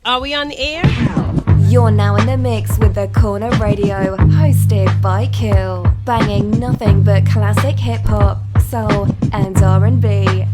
Are we on the air? You're now in the mix with The Corner Radio, hosted by Kill, banging nothing but classic hip-hop, soul, and R&B.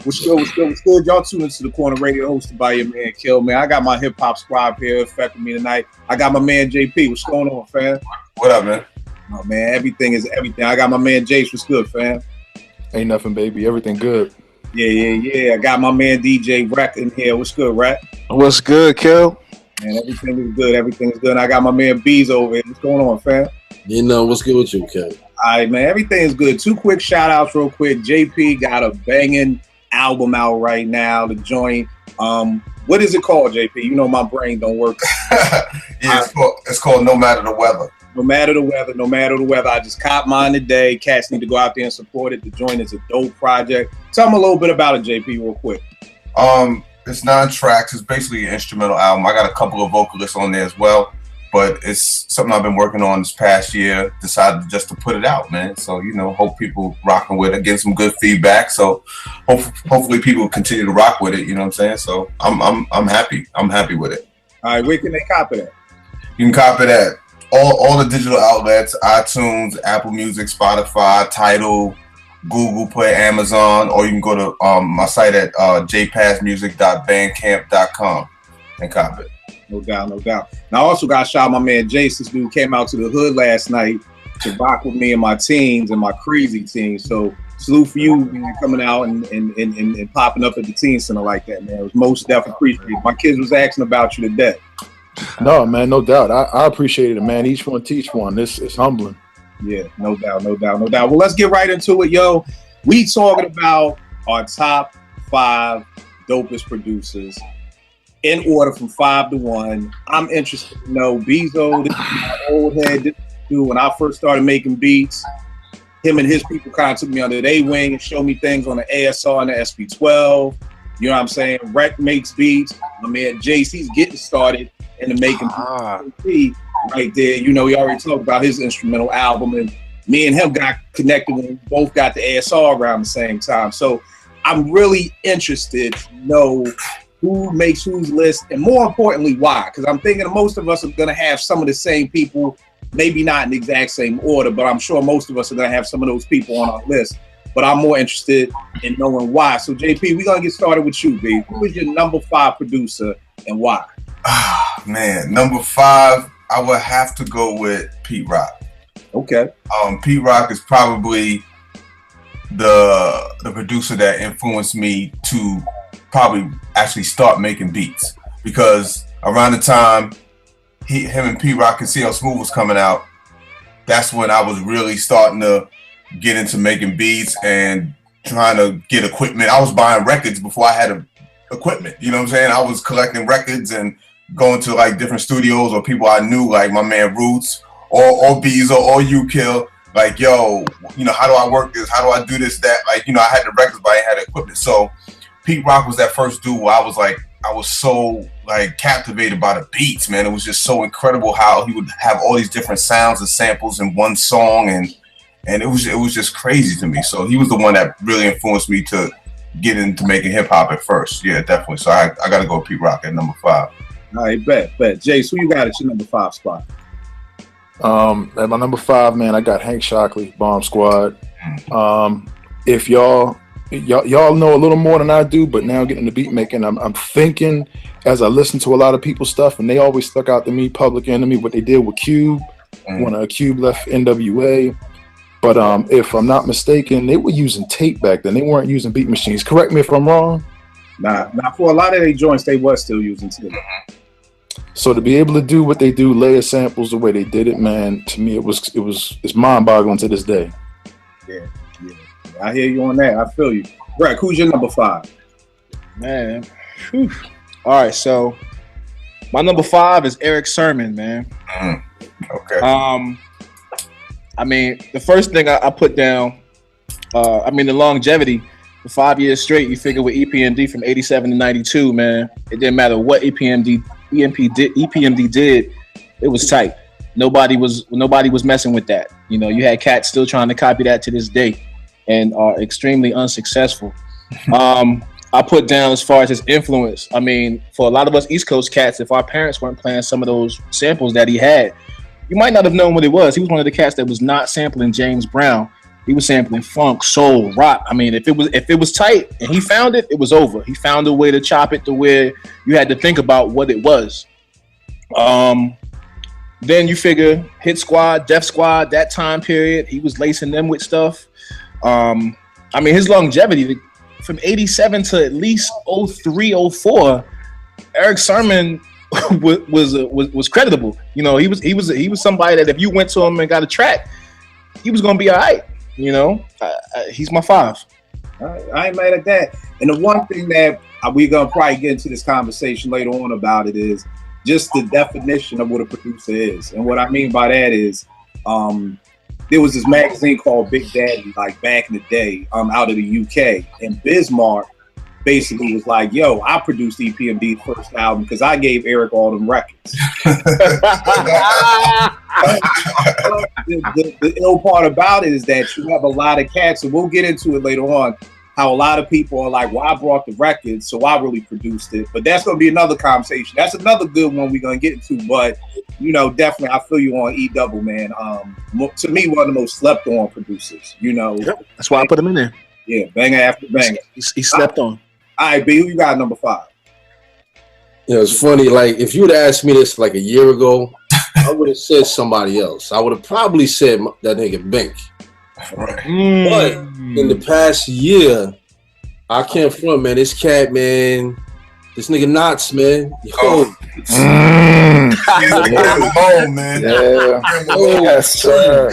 What's good? Y'all tune into The Corner Radio, hosted by your man Kill, man. I got my hip hop squad here affecting me tonight. I got my man JP. What's going on, fam? What up, man? Oh man, everything is everything. I got my man Jace. What's good, fam? Ain't nothing, baby. Everything good. Yeah. I got my man DJ Rec in here. What's good, Rec? What's good, Kill? Man, everything is good. Everything is good. And I got my man Beezo over here. What's going on, fam? You know, what's good with you, Kill? All right, man. Everything is good. Two quick shout outs real quick. JP got a banging album out right now, the joint. What is it called, JP? You know my brain don't work. Yeah, it's called No Matter the Weather. No matter the weather. I just caught mine today. Cats need to go out there and support it. The joint is a dope project. Tell them a little bit about it, JP, real quick. It's 9 tracks. It's basically an instrumental album. I got a couple of vocalists on there as well, but it's something I've been working on this past year. Decided just to put it out, man. So, you know, hope people rocking with it, getting some good feedback. So hopefully people continue to rock with it, you know what I'm saying? So I'm happy. I'm happy with it. All right, where can they copy that? You can copy that all the digital outlets: iTunes, Apple Music, Spotify, Tidal, Google Play, Amazon, or you can go to my site at jpassmusic.bandcamp.com and copy it. No doubt. And I also got to shout out my man Jace. This dude came out to the hood last night to rock with me and my teams and my crazy team. So salute for you, man, coming out and popping up at the teen center like that, man. It was most definitely appreciated. My kids was asking about you today. No, man, no doubt. I appreciate it, man. Each one teach one. This is humbling. Yeah, no doubt. Well, let's get right into it, yo. We talking about our top 5 dopest producers in order from 5 to 1. I'm interested to know Beezo, this is my old head. This dude, when I first started making beats, him and his people kind of took me under their wing and showed me things on the ASR and the SP12. You know what I'm saying? Rec makes beats. My man Jace, he's getting started in the making beats right there. You know, we already talked about his instrumental album, and me and him got connected when we both got the ASR around the same time. So I'm really interested to know who makes whose list, and more importantly, why. Because I'm thinking most of us are going to have some of the same people, maybe not in the exact same order, but I'm sure most of us are going to have some of those people on our list. But I'm more interested in knowing why. So, JP, we're going to get started with you, B. Who is your number 5 producer and why? Man, number 5, I would have to go with Pete Rock. Okay. Pete Rock is probably the producer that influenced me to probably actually start making beats, because around the time him and Pete Rock and CL Smooth was coming out, that's when I was really starting to get into making beats and trying to get equipment. I was buying records before I had equipment, you know what I'm saying? I was collecting records and going to like different studios or people I knew, like my man Roots or Beezo or You Kill, like, yo, you know, how do I work this? How do I do this, that? Like, you know, I had the records, but I ain't had the equipment. So Pete Rock was that first dude where I was so like captivated by the beats, man. It was just so incredible how he would have all these different sounds and samples in one song, and it was just crazy to me. So he was the one that really influenced me to get into making hip hop at first. Yeah, definitely. So I got to go with Pete Rock at number 5. All right, bet. Jace, who you got at your number 5 spot? At my number 5, man, I got Hank Shockley, Bomb Squad. If y'all know a little more than I do, but now getting the beat making, I'm thinking as I listen to a lot of people's stuff, and they always stuck out to me, Public Enemy, what they did with Cube, when Cube left NWA. But if I'm not mistaken, they were using tape back then. They weren't using beat machines. Correct me if I'm wrong. Nah, for a lot of their joints, they was still using tape. So to be able to do what they do, layer samples the way they did it, man, to me it's mind-boggling to this day. Yeah. I hear you on that. I feel you. Greg, who's your number 5? Man. Whew. All right, so my number 5 is Eric Sermon, man. Okay. I mean, the first thing I put down, the longevity. for 5 years straight. You figure with EPMD from 87 to 92, man, it didn't matter what EPMD did, it was tight. Nobody was messing with that. You know, you had cats still trying to copy that to this day and are extremely unsuccessful. I put down as far as his influence. I mean, for a lot of us East Coast cats, if our parents weren't playing some of those samples that he had, you might not have known what it was. He was one of the cats that was not sampling James Brown. He was sampling funk, soul, rock. I mean, if it was tight and he found it, it was over. He found a way to chop it to where you had to think about what it was. Then you figure Hit Squad, Def Squad, that time period, he was lacing them with stuff. I mean, his longevity from 87 to at least 03, 04, Eric Sermon was creditable. You know, he was somebody that if you went to him and got a track, he was gonna be all right. You know, he's my 5. I ain't mad at that. And the one thing that we're gonna probably get into this conversation later on about it is just the definition of what a producer is. And what I mean by that is, there was this magazine called Big Daddy, like back in the day, out of the UK, and Bismarck basically was like, "Yo, I produced EPMD's first album because I gave Eric all them records." the ill part about it is that you have a lot of cats, and we'll get into it later on, how a lot of people are like, "Well, I brought the records, so I really produced it." But that's going to be another conversation. That's another good one we're going to get into. But, you know, definitely I feel you on E Double, man. To me, one of the most slept on producers, you know. Yep. That's why I put him in there. Yeah, banger after banger. He slept on. All right, B, who you got number 5? You know, it's funny. Like, if you would have asked me this like a year ago, I would have said somebody else. I would have probably said that nigga Bink. Right. But in the past year, I can't front, man. This cat, man, this nigga Knots, man. Yo, Man. Yeah. Yes, sir.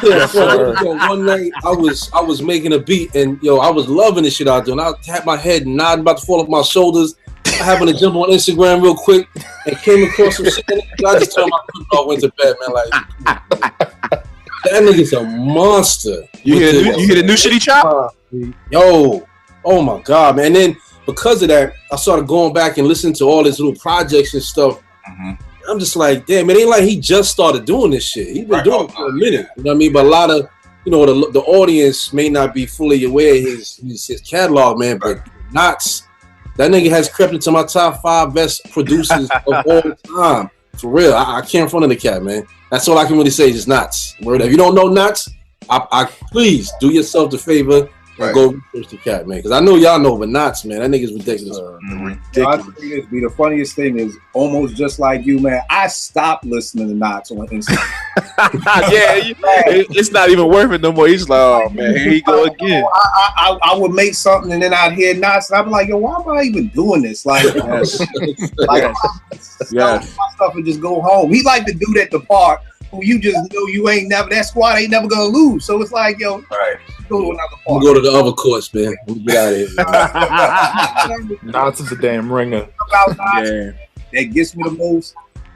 Yes, sir. Yo, one night I was making a beat and yo, I was loving this shit out there. And I had my head nodding, about to fall off my shoulders. I happened to jump on Instagram real quick and came across some shit. I just turned my foot off, went to bed, man. Like, that nigga's a monster. You hear the new shit he chopped? Yo, oh my God, man. And then because of that, I started going back and listening to all his little projects and stuff. Mm-hmm. I'm just like, damn, it ain't like he just started doing this shit. He's been doing it for a minute. You know what I mean? But a lot of, you know, the audience may not be fully aware of his catalog, man. But Knots, that nigga has crept into my top 5 best producers of all time. For real, I can't front of the cat, man. That's all I can really say is Knots. Word. If you don't know Knots, I please do yourself the favor and go research the cat, man. Because I know y'all know, but Knots, man, that nigga's ridiculous. Ridiculous. The funniest thing is, almost just like you, man, I stopped listening to Knots on Instagram. It's not even worth it no more. He's like, oh man, here he go again. I would make something and then I'd hear Knots and I'd be like, yo, why am I even doing this? Like, my stuff and just go home. He like to do that at the park. Who you just know you ain't never, that squad ain't never gonna lose. So it's like, yo, go to another park. We'll go to the other course, man. We'll get out of here. Knots is a damn ringer. About Knots, that gets me the most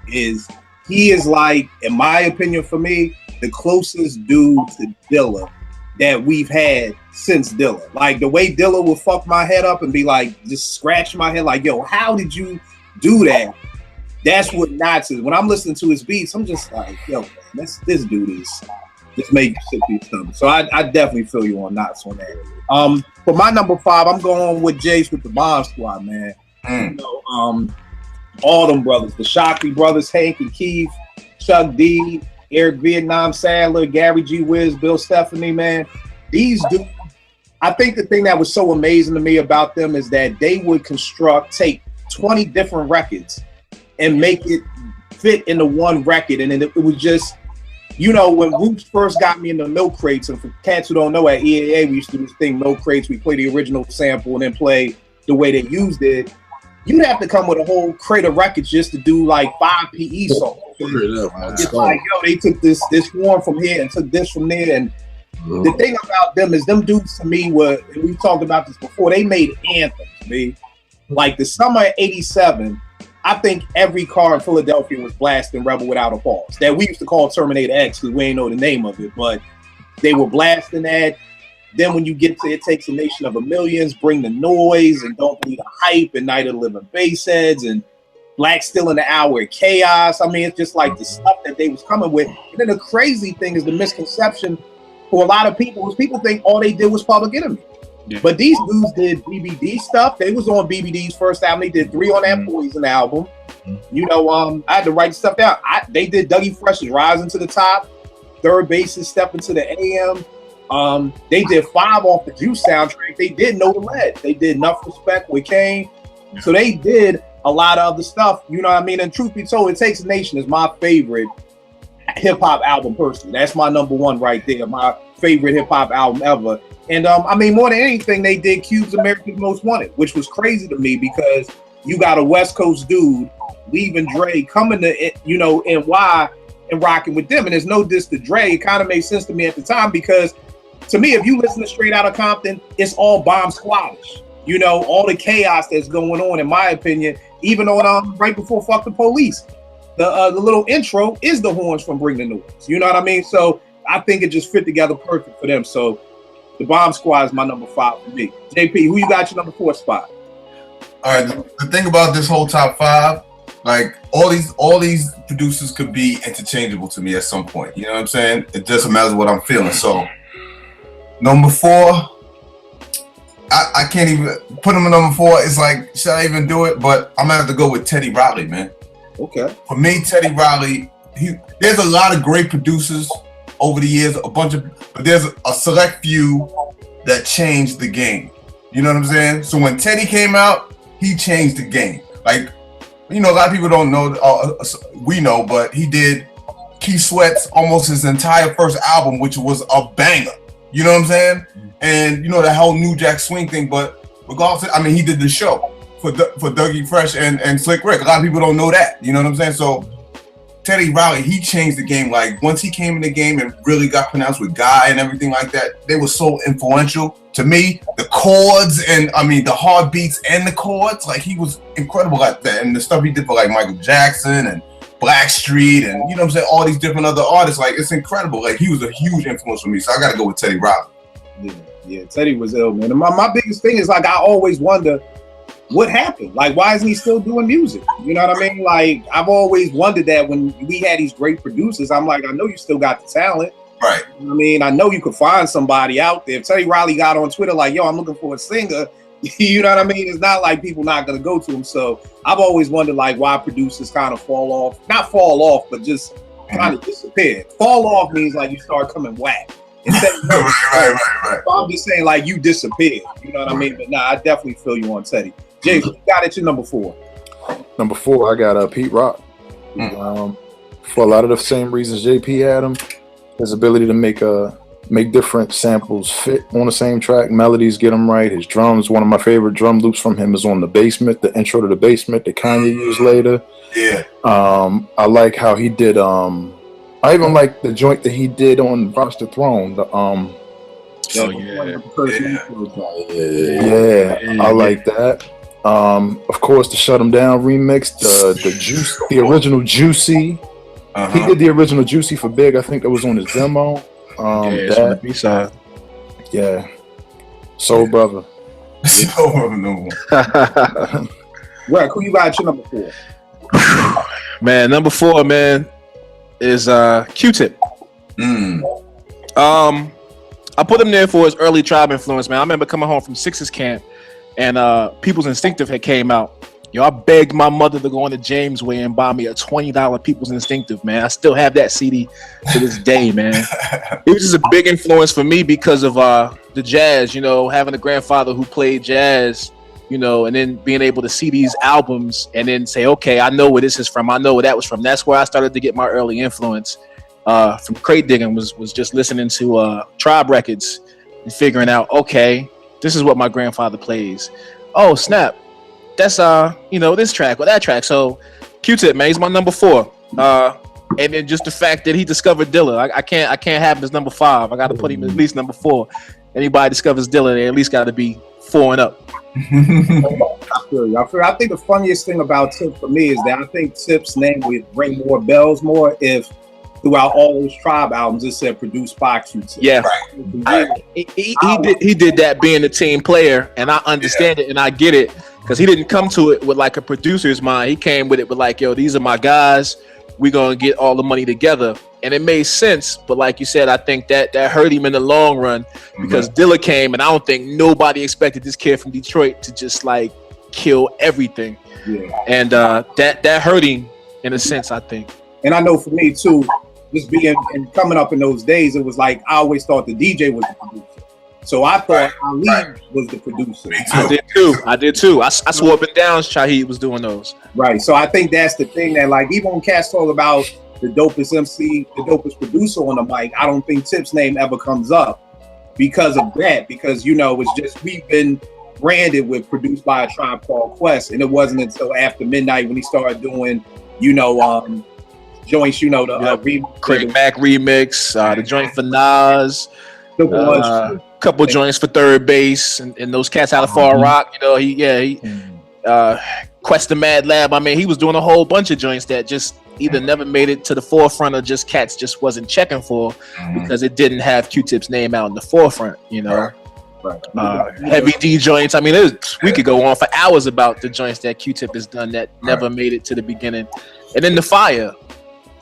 is he is like, in my opinion, for me, the closest dude to Dilla that we've had since Dilla. Like the way Dilla will fuck my head up and be like, just scratch my head, like, yo, how did you do that? That's what Knots is. When I'm listening to his beats, I'm just like, yo, man, this dude is just make you sick to your stomach. So I definitely feel you on Knots on that. For my number 5, I'm going with Jace with the Bomb Squad, man. You know, all them brothers, the Shockley brothers, Hank and Keith, Chuck D, Eric Vietnam Sadler, Gary G. Wiz, Bill Stephanie, man. These dudes, I think the thing that was so amazing to me about them is that they would take 20 different records and make it fit into one record. And then it was just, you know, when Roots first got me into milk crates, and for cats who don't know, at EAA, we used to do this thing, milk crates, we play the original sample and then play the way they used it. You'd have to come with a whole crate of records just to do like 5 PE songs. It's like, yo, they took this horn from here and took this from there. And the thing about them is them dudes to me were, and we've talked about this before, they made anthems, man. Like the summer of 87, I think every car in Philadelphia was blasting Rebel Without a Pause. That we used to call Terminator X because we ain't know the name of it, but they were blasting that. Then when you get to It Takes a Nation of a Millions, Bring the Noise, and Don't Believe the Hype, and Night of the Living Bassheads, and Black Still in the Hour of Chaos. I mean, it's just like the stuff that they was coming with. And then the crazy thing is the misconception for a lot of people is people think all they did was Public Enemy. Yeah. But these dudes did BBD stuff. They was on BBD's first album. They did 3 on that Poison album. You know, I had to write stuff down. They did Dougie Fresh's Rising to the Top, Third Base's Step into the AM. They did 5 off the Juice soundtrack. They did Know the Lead. They did Enough Respect with Kane. So they did a lot of other stuff. You know what I mean? And truth be told, It Takes a Nation is my favorite hip hop album personally. That's my number one right there. My favorite hip hop album ever. And I mean, more than anything, they did Cube's America's Most Wanted, which was crazy to me because you got a West Coast dude leaving Dre, coming to, you know, NY and rocking with them. And there's no diss to Dre. It kind of made sense to me at the time because to me, if you listen to Straight Outta Compton, it's all Bomb Squadish. You know, all the chaos that's going on, in my opinion, even on right before Fuck the Police. The little intro is the horns from Bring the Noise. You know what I mean? So I think it just fit together perfect for them. So the Bomb Squad is my number 5 for me. JP, who you got your number 4 spot? All right, the thing about this whole top 5, like all these producers could be interchangeable to me at some point. You know what I'm saying? It doesn't matter what I'm feeling. So number 4, I can't even put him in number 4. It's like, should I even do it? But I'm gonna have to go with Teddy Riley, man. Okay. For me, Teddy Riley, there's a lot of great producers over the years, but there's a select few that changed the game. You know what I'm saying? So when Teddy came out, he changed the game. Like, you know, a lot of people don't know, we know, but he did Keith Sweat's almost his entire first album, which was a banger. You know what I'm saying? And you know, the whole New Jack Swing thing, but regardless, I mean, he did the show for Dougie Fresh and Slick Rick. A lot of people don't know that. You know what I'm saying? So Teddy Riley, he changed the game. Like once he came in the game and really got pronounced with Guy and everything like that, they were so influential to me. The chords and I mean the hard beats and the chords, like he was incredible at that. And the stuff he did for like Michael Jackson and Blackstreet and you know what I'm saying, all these different other artists, like it's incredible. Like he was a huge influence for me. So I gotta go with Teddy Riley. Yeah, Teddy was ill, man. And my biggest thing is like I always wonder what happened. Like, why isn't he still doing music? You know what I mean? Like, I've always wondered that when we had these great producers. I'm like, I know you still got the talent. Right. You know what I mean, I know you could find somebody out there. If Teddy Riley got on Twitter like, yo, I'm looking for a singer, you know what I mean? It's not like people not going to go to him. So I've always wondered like why producers kind of fall off. Not fall off, but just kind of disappear. Fall off means like you start coming whack. Right. So I'm just saying, like, you disappeared. You know what I mean? But nah, I definitely feel you on Teddy. Jay, you got it to number 4. Number 4, I got Pete Rock. For a lot of the same reasons JP had him, his ability to make different samples fit on the same track, melodies get him right. His drums, one of my favorite drum loops from him is on The Basement, the intro to The Basement that Kanye used later. Yeah. I like how he did. I even like the joint that he did on Watch the Throne. I like that. Of course, the Shut 'Em Down remix, the original Juicy. He did the original Juicy for Big. I think that was on his demo. That B-side. Yeah. Soul Brother. Soul Brother, no. Right, who you got your number 4? Man, number 4, man, is Q-Tip. I put him there for his early Tribe influence, man. I remember coming home from Sixers camp and People's Instinctive had came out. Yo, I begged my mother to go on to Jamesway and buy me a $20 People's Instinctive, man. I still have that CD to this day, man. It was just a big influence for me because of the jazz, you know, having a grandfather who played jazz, you know, and then being able to see these albums and then say, okay, I know where this is from. I know where that was from. That's where I started to get my early influence from crate digging was just listening to Tribe records and figuring out, okay, this is what my grandfather plays. Oh, snap. That's you know, this track or that track. So Q-Tip, man, he's my number 4. And then just the fact that he discovered Dilla. I can't have him as number 5. I gotta put him at least number 4. Anybody discovers Dilla, they at least gotta be 4 and up. I feel you. I think the funniest thing about Tip for me is that I think Tip's name would ring more bells more if throughout all those Tribe albums, it said produced by Q-Tip. Yeah, Right. he did that being a team player, and I understand it and I get it, because he didn't come to it with like a producer's mind. He came with it with like, yo, these are my guys. We gonna get all the money together, and it made sense. But like you said, I think that hurt him in the long run, because Dilla came, and I don't think nobody expected this kid from Detroit to just like kill everything. Yeah. And that hurt him in a sense, I think. And I know for me too, just being and coming up in those days, it was like I always thought the DJ was the producer. So I thought Ali was the producer. I did too. I swore up and down Shaheed was doing those. Right. So I think that's the thing, that like even when cats talk about the dopest MC, the dopest producer on the mic, I don't think Tip's name ever comes up because of that. Because it's just we've been branded with produced by a Tribe Called Quest, and it wasn't until after midnight when he started doing joints, the Craig Mack remix, the joint for Nas, couple joints for Third Base, and those cats out of Far Rock. He Quest the Mad Lab. I mean, he was doing a whole bunch of joints that just either never made it to the forefront or just cats just wasn't checking for because it didn't have Q-Tip's name out in the forefront. Right. Heavy D joints. I mean, we could go on for hours about the joints that Q-Tip has done that never made it to the beginning. And then the fire.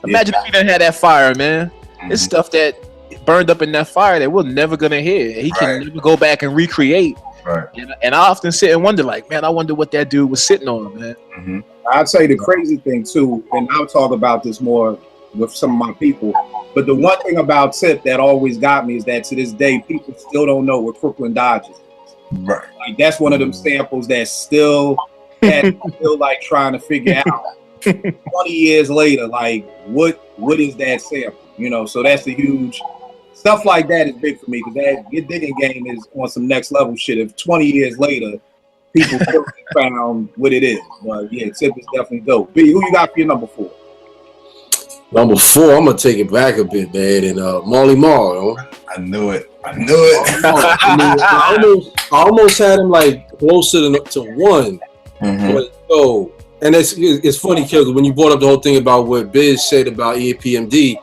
Imagine if he didn't have that fire, man. It's stuff that burned up in that fire that we're never gonna hear. He can never go back and recreate. Right. And I often sit and wonder, like, man, I wonder what that dude was sitting on, man. I'd say the crazy thing too, and I'll talk about this more with some of my people, but the one thing about Tip that always got me is that to this day, people still don't know what Crooklyn Dodgers is. Right. Like that's one of them samples that still like trying to figure out 20 years later, like what is that sample? So that's the huge stuff like that is big for me, because that your digging game is on some next level shit. If 20 years later people still found what it is. But yeah, Tip is definitely dope. B, who you got for your number 4? Number 4, I'm gonna take it back a bit, man, and Marley Marl. I knew it. I almost had him like closer to 1. But and it's funny, because when you brought up the whole thing about what Biz said about EPMD,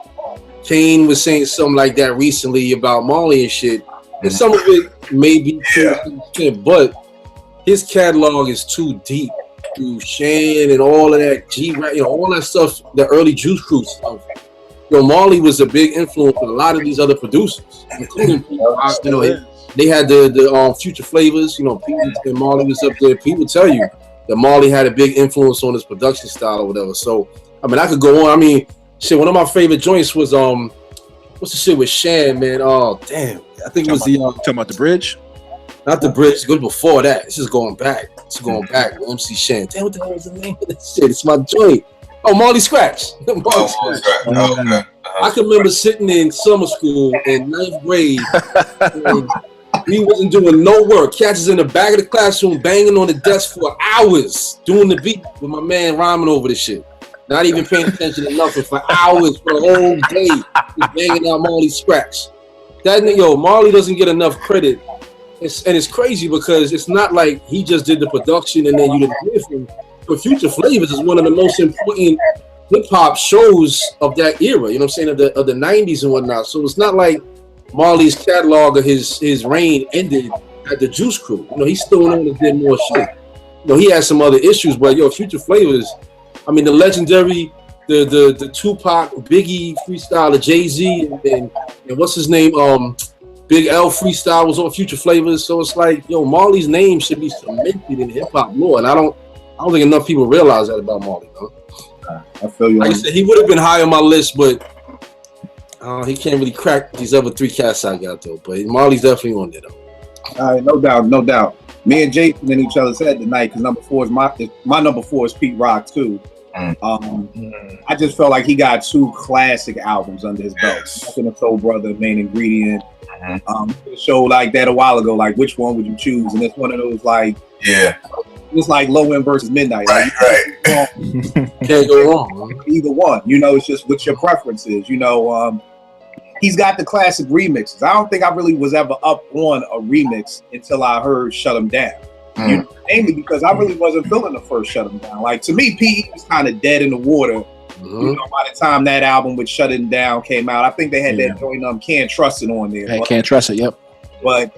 Kane was saying something like that recently about Marley and shit. And some of it may be true, but his catalog is too deep. Through Shan and all of that all that stuff, the early Juice Crew stuff. Marley was a big influence on a lot of these other producers, including they had the Future Flavors. Pete and Marley was up there. People tell you that Marley had a big influence on his production style or whatever. So I mean, I could go on. I mean, shit. One of my favorite joints was what's the shit with Shan, man? Oh damn, I think it was talking about the Bridge. Not the Bridge, good before that. This is going back. MC Shan. Damn, what the hell is the name of this shit? It's my joint. Oh, Marley Scratch. Scratch. I can remember sitting in summer school in 9th grade. And we wasn't doing no work. Cats is in the back of the classroom banging on the desk for hours, doing the beat with my man rhyming over the shit. Not even paying attention to nothing for hours, for the whole day. Just banging out Marley Scratch. Marley doesn't get enough credit. It's crazy because it's not like he just did the production and then you didn't hear from him. But Future Flavors is one of the most important hip hop shows of that era. You know what I'm saying, of the 90s and whatnot. So it's not like Marley's catalog or his reign ended at the Juice Crew. He still went on and did more shit. He had some other issues, but Future Flavors. I mean, the legendary, the Tupac, Biggie freestyle, the Jay-Z, and what's his name? Big L freestyle was on Future Flavors, so it's like, Marley's name should be cemented in hip hop lore, and I don't think enough people realize that about Marley, though. I feel you. Like I said, he would have been high on my list, but he can't really crack these other 3 cats I got though. But Marley's definitely on there though. All right, no doubt. Me and Jason and each other's head tonight, because number 4 is my number 4 is Pete Rock too. I just felt like he got 2 classic albums under his belt. Nothing a Soul Brother, Main Ingredient. Show like that a while ago, like which one would you choose? And it's one of those like, it's like Low End versus Midnight. Right. Can't go wrong. Either one, it's just what your preference is. He's got the classic remixes. I don't think I really was ever up on a remix until I heard Shut 'Em Down. Mainly because I really wasn't feeling the first Shut 'Em Down. Like to me, P.E. was kind of dead in the water You know, by the time that album with Shutting Down came out, I think they had that joint Can't Trust It on there. Hey, Can't Trust It, yep. But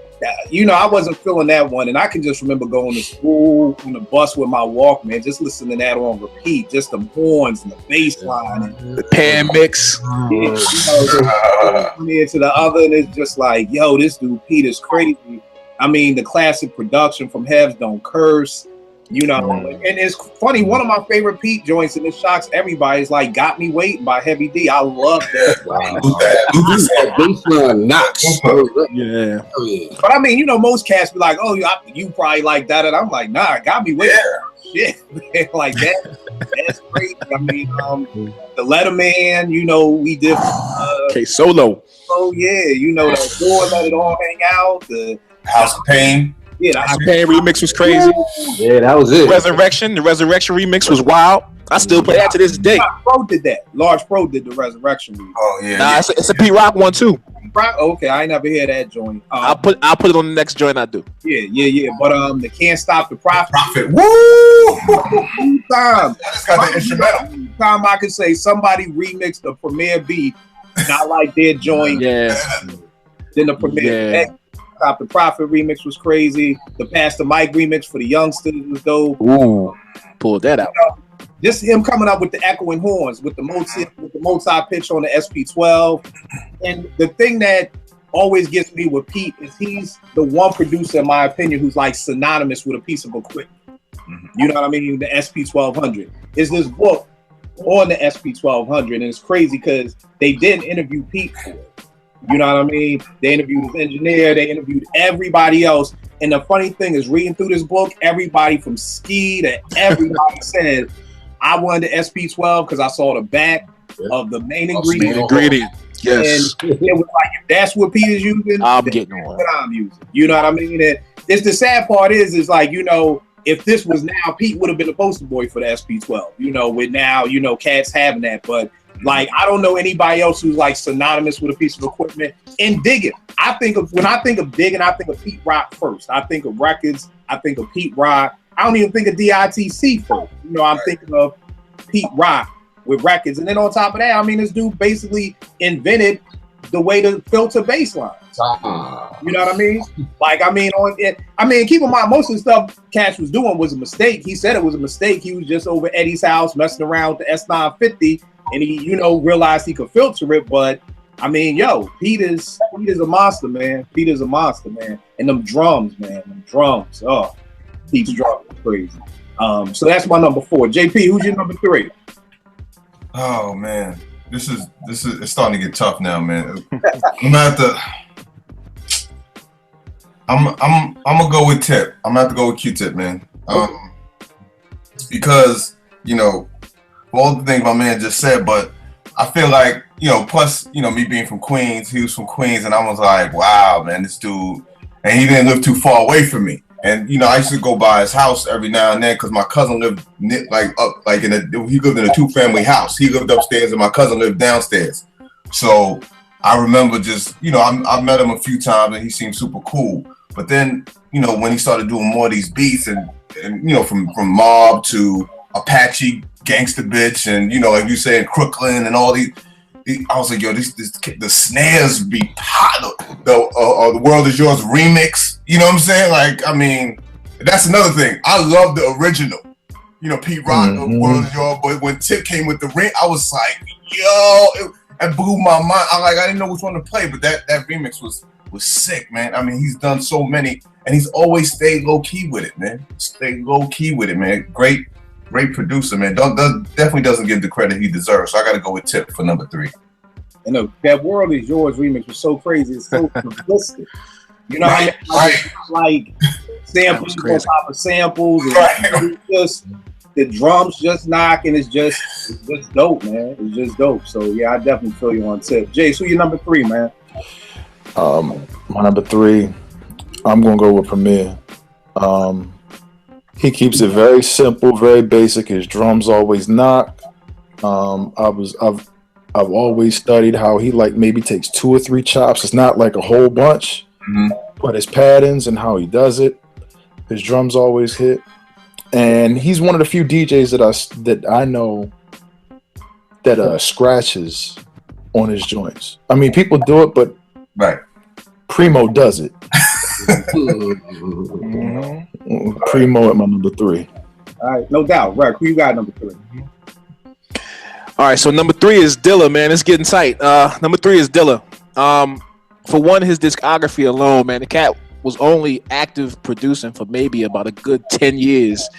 you know, I wasn't feeling that one, and I can just remember going to school on the bus with my Walkman, just listening to that on repeat, just the horns and the bass line, and the pan mix. You know, one ear to the other, and it's just like, yo, this dude Pete is crazy. I mean, the classic production from Heads Don't Curse. You know, and it's funny. One of my favorite Pete joints, and it shocks everybody, is like "Got Me Waiting" by Heavy D. I love that. Baseline knocks. Yeah. Oh, yeah. But I mean, you know, most cats be like, "Oh, you probably like that," and I'm like, "Nah, Got Me Waiting." Shit, man, like that. That's crazy. I mean, the Letterman. You know, we did. Solo. Oh yeah, you know, the Door Let It All Hang Out. The House of Pain. Yeah, the Pain remix was crazy. Yeah, that was it. The Resurrection remix was wild. I still play that to this day. Pro did that. Large Pro did the Resurrection remix. Oh yeah. Nah, it's a Pete Rock one too. Okay, I ain't never hear that joint. I'll put it on the next joint I do. Yeah. But the Can't Stop the Profit. Woo! Time. I just got the instrumental. Time I could say somebody remixed the Premier beat, not like their joint. Yeah. Then the Premier. Yeah. Stop the Profit remix was crazy. The Pastor Mike remix for the youngsters was dope. Ooh, pulled that out. You know, just him coming up with the echoing horns, with the multi pitch on the SP12. And the thing that always gets me with Pete is he's the one producer, in my opinion, who's like synonymous with a piece of equipment. You know what I mean? The SP1200 is this book on the SP1200, and it's crazy because they didn't interview Pete for it. You know what I mean? They interviewed his engineer, they interviewed everybody else. And the funny thing is, reading through this book, everybody from Ski to everybody said, I wanted the SP12 because I saw the back of the main ingredient. Yes. And it was like, if that's what Pete is using, I'm getting on. What I'm using. You know what I mean? And it's the sad part is like, you know, if this was now, Pete would have been the poster boy for the SP12. You know, with now, you know, cats having that, but like, I don't know anybody else who's like synonymous with a piece of equipment and digging. When I think of digging, I think of Pete Rock first. I think of records. I think of Pete Rock. I don't even think of DITC first. You know, I'm thinking of Pete Rock with records. And then on top of that, I mean, this dude basically invented the way to filter bass lines. You know what I mean? Like, I mean, keep in mind, most of the stuff Cash was doing was a mistake. He said it was a mistake. He was just over Eddie's house messing around with the S950. And he, you know, realized he could filter it. But I mean, yo, Pete is a monster, man. Pete is a monster, man. And them drums, man. Them drums. Oh, Pete's drums are crazy. So that's my number 4. JP, who's your number 3? Oh man, this is it's starting to get tough now, man. I'm gonna go with Tip. I'm gonna have to go with Q-Tip, man. Because, you know, all the things my man just said, but I feel like, you know, plus, you know, me being from Queens, he was from Queens, and I was like, wow, man, this dude, and he didn't live too far away from me. And, you know, I used to go by his house every now and then because my cousin lived he lived in a 2-family house. He lived upstairs and my cousin lived downstairs. So I remember just, you know, I met him a few times and he seemed super cool. But then, you know, when he started doing more of these beats and you know, from Mob to Apache, Gangsta Bitch, and, you know, like you saying, Crooklyn and all these, I was like, yo, the snares be hot. The World Is Yours remix, you know what I'm saying? Like, I mean, that's another thing. I love the original, you know, Pete Rock, the World Is Yours. But when Tip came with the ring, I was like, yo, it blew my mind. I didn't know which one to play, but that remix was sick, man. I mean, he's done so many, and he's always stayed low key with it, man. Great producer, man. Definitely doesn't give the credit he deserves. So I got to go with Tip for number 3. And that World Is Yours remix was so crazy. It's so simplistic. You know, like samples on top of samples, and just the drums just knock, and it's just dope, man. It's just dope. So yeah, I definitely feel you on Tip. Jace, who your number 3, man? My number 3, I'm gonna go with Premier. He keeps it very simple, very basic. His drums always knock. I've always studied how he like maybe takes 2 or 3 chops. It's not like a whole bunch, but his patterns and how he does it. His drums always hit, and he's one of the few DJs that I know that scratches on his joints. I mean, people do it, but Right. Primo does it. Primo at my number 3. All right, no doubt. Right, who you got number 3? All right, so number 3 is Dilla, man. It's getting tight. Number 3 is Dilla. For one, his discography alone, man, the cat was only active producing for maybe about a good 10 years.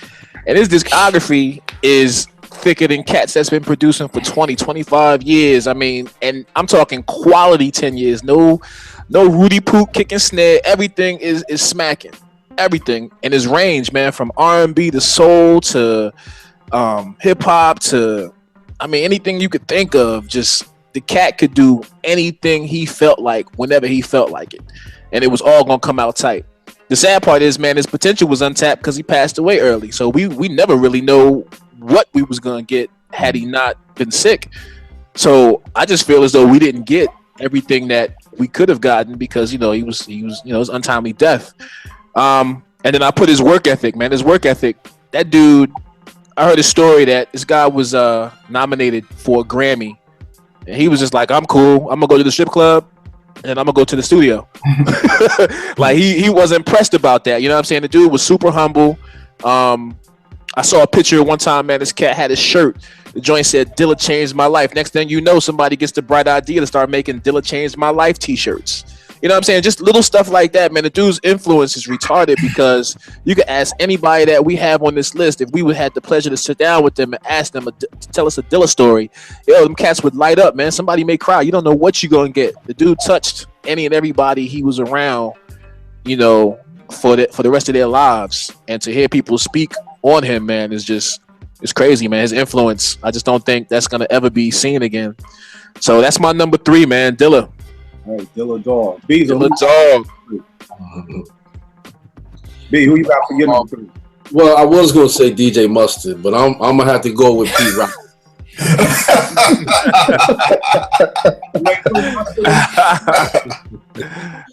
And his discography is thicker than cats that's been producing for 20, 25 years. I mean, and I'm talking quality 10 years. No Rudy Poop kicking snare. Everything is smacking. Everything in his range, man, from R&B to soul to hip hop to, I mean, anything you could think of. Just the cat could do anything he felt like whenever he felt like it, and it was all gonna come out tight. The sad part is, man, his potential was untapped because he passed away early. So we never really know what we was gonna get had he not been sick. So I just feel as though we didn't get everything that we could have gotten because he was his untimely death. And then I put his work ethic, man. His work ethic. That dude. I heard a story that this guy was nominated for a Grammy, and he was just like, "I'm cool. I'm gonna go to the strip club, and I'm gonna go to the studio." Like he wasn't impressed about that. You know what I'm saying? The dude was super humble. I saw a picture one time, man. This cat had his shirt. The joint said, "Dilla changed my life." Next thing you know, somebody gets the bright idea to start making Dilla changed my life t-shirts. You know what I'm saying? Just little stuff like that, man. The dude's influence is retarded because you can ask anybody that we have on this list if we would had the pleasure to sit down with them and ask them to tell us a Dilla story. Yo, them cats would light up, man. Somebody may cry. You don't know what you're going to get. The dude touched any and everybody he was around, for the rest of their lives. And to hear people speak on him, man, it's crazy, man. His influence, I just don't think that's going to ever be seen again. So that's my number 3, man, Dilla. All right, Dilla Dog. Beezo, Dilla Dog. B, who you got for your number 3? Well, I was gonna say DJ Mustard, but I'm gonna have to go with Pete Rock.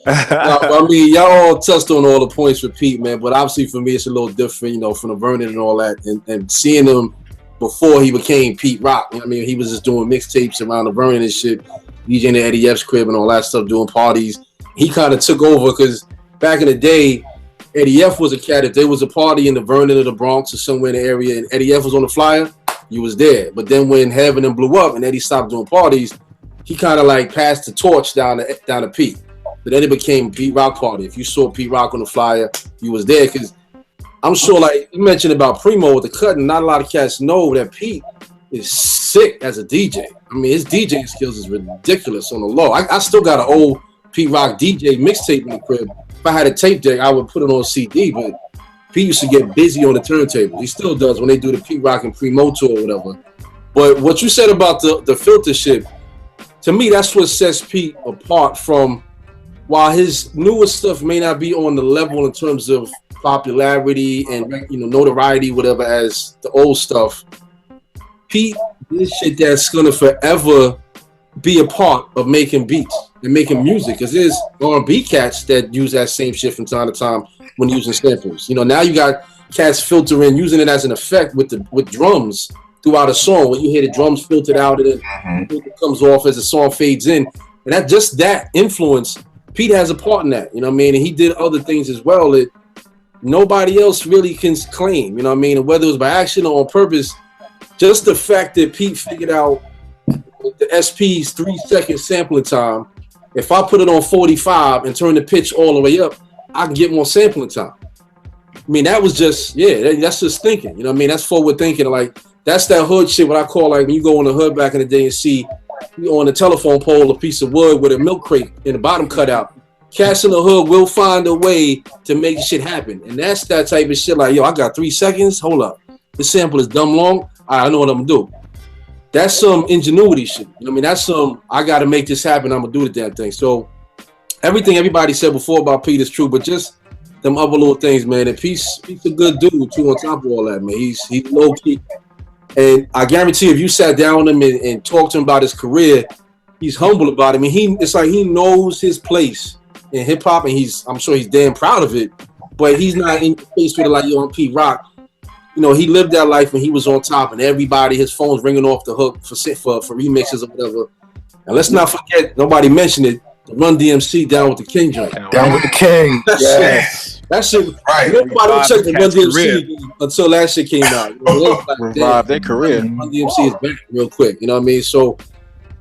I mean, y'all all touched on all the points for Pete, man. But obviously, for me, it's a little different, from the Vernon and all that, and seeing him before he became Pete Rock. I mean, he was just doing mixtapes around the Vernon and shit, DJing at Eddie F's crib and all that stuff, doing parties. He kind of took over because back in the day, Eddie F was a cat. If there was a party in the Vernon or the Bronx or somewhere in the area, and Eddie F was on the flyer, you was there. But then when Heaven and blew up and Eddie stopped doing parties, he kind of like passed the torch down to Pete. But then it became Pete Rock party. If you saw Pete Rock on the flyer, you was there. Because I'm sure, like you mentioned about Primo with the cutting, not a lot of cats know that Pete is sick as a DJ. I mean, his DJing skills is ridiculous on the low. I still got an old Pete Rock DJ mixtape in the crib. If I had a tape deck, I would put it on CD, but Pete used to get busy on the turntable. He still does when they do the Pete Rock and Primo tour or whatever. But what you said about the filter shit, to me, that's what sets Pete apart from, while his newest stuff may not be on the level in terms of popularity and notoriety, whatever, as the old stuff, Pete did shit that's gonna forever be a part of making beats and making music. Because there's R&B cats that use that same shit from time to time when using samples. Now you got cats filtering, using it as an effect with drums throughout a song. When you hear the drums filtered out and it comes off as the song fades in, and that influence, Pete has a part in that. You know what I mean? And he did other things as well that nobody else really can claim. You know what I mean? And whether it was by accident or on purpose, just the fact that Pete figured out the SP's 3-second sampling time. If I put it on 45 and turn the pitch all the way up, I can get more sampling time. I mean, that was just, that's just thinking. You know what I mean? That's forward thinking. Like, that's that hood shit, what I call, like, when you go in the hood back in the day and see on the telephone pole a piece of wood with a milk crate in the bottom cut out. Cats in the hood will find a way to make shit happen. And that's that type of shit. Like, yo, I got 3 seconds. Hold up. This sample is dumb long. All right, I know what I'm going to do. That's some ingenuity shit. You know what I mean? That's some, I got to make this happen. I'm going to do the damn thing. So everything everybody said before about Pete is true, but just them other little things, man. And Pete's a good dude, too, on top of all that, man. He's low key. And I guarantee if you sat down with him and talked to him about his career, he's humble about it. I mean, it's like he knows his place in hip hop, and I'm sure he's damn proud of it. But he's not in the face with it like, yo, I'm Pete Rock. you know, he lived that life when he was on top, and everybody, his phone's ringing off the hook for remixes or whatever. And let's not forget, nobody mentioned it, the Run DMC Down with the King joint. Down with the King. Yes. That shit, Right. nobody would check the Run DMC until that shit came out. You know, Revived their career. Run DMC is back real quick. You know what I mean? So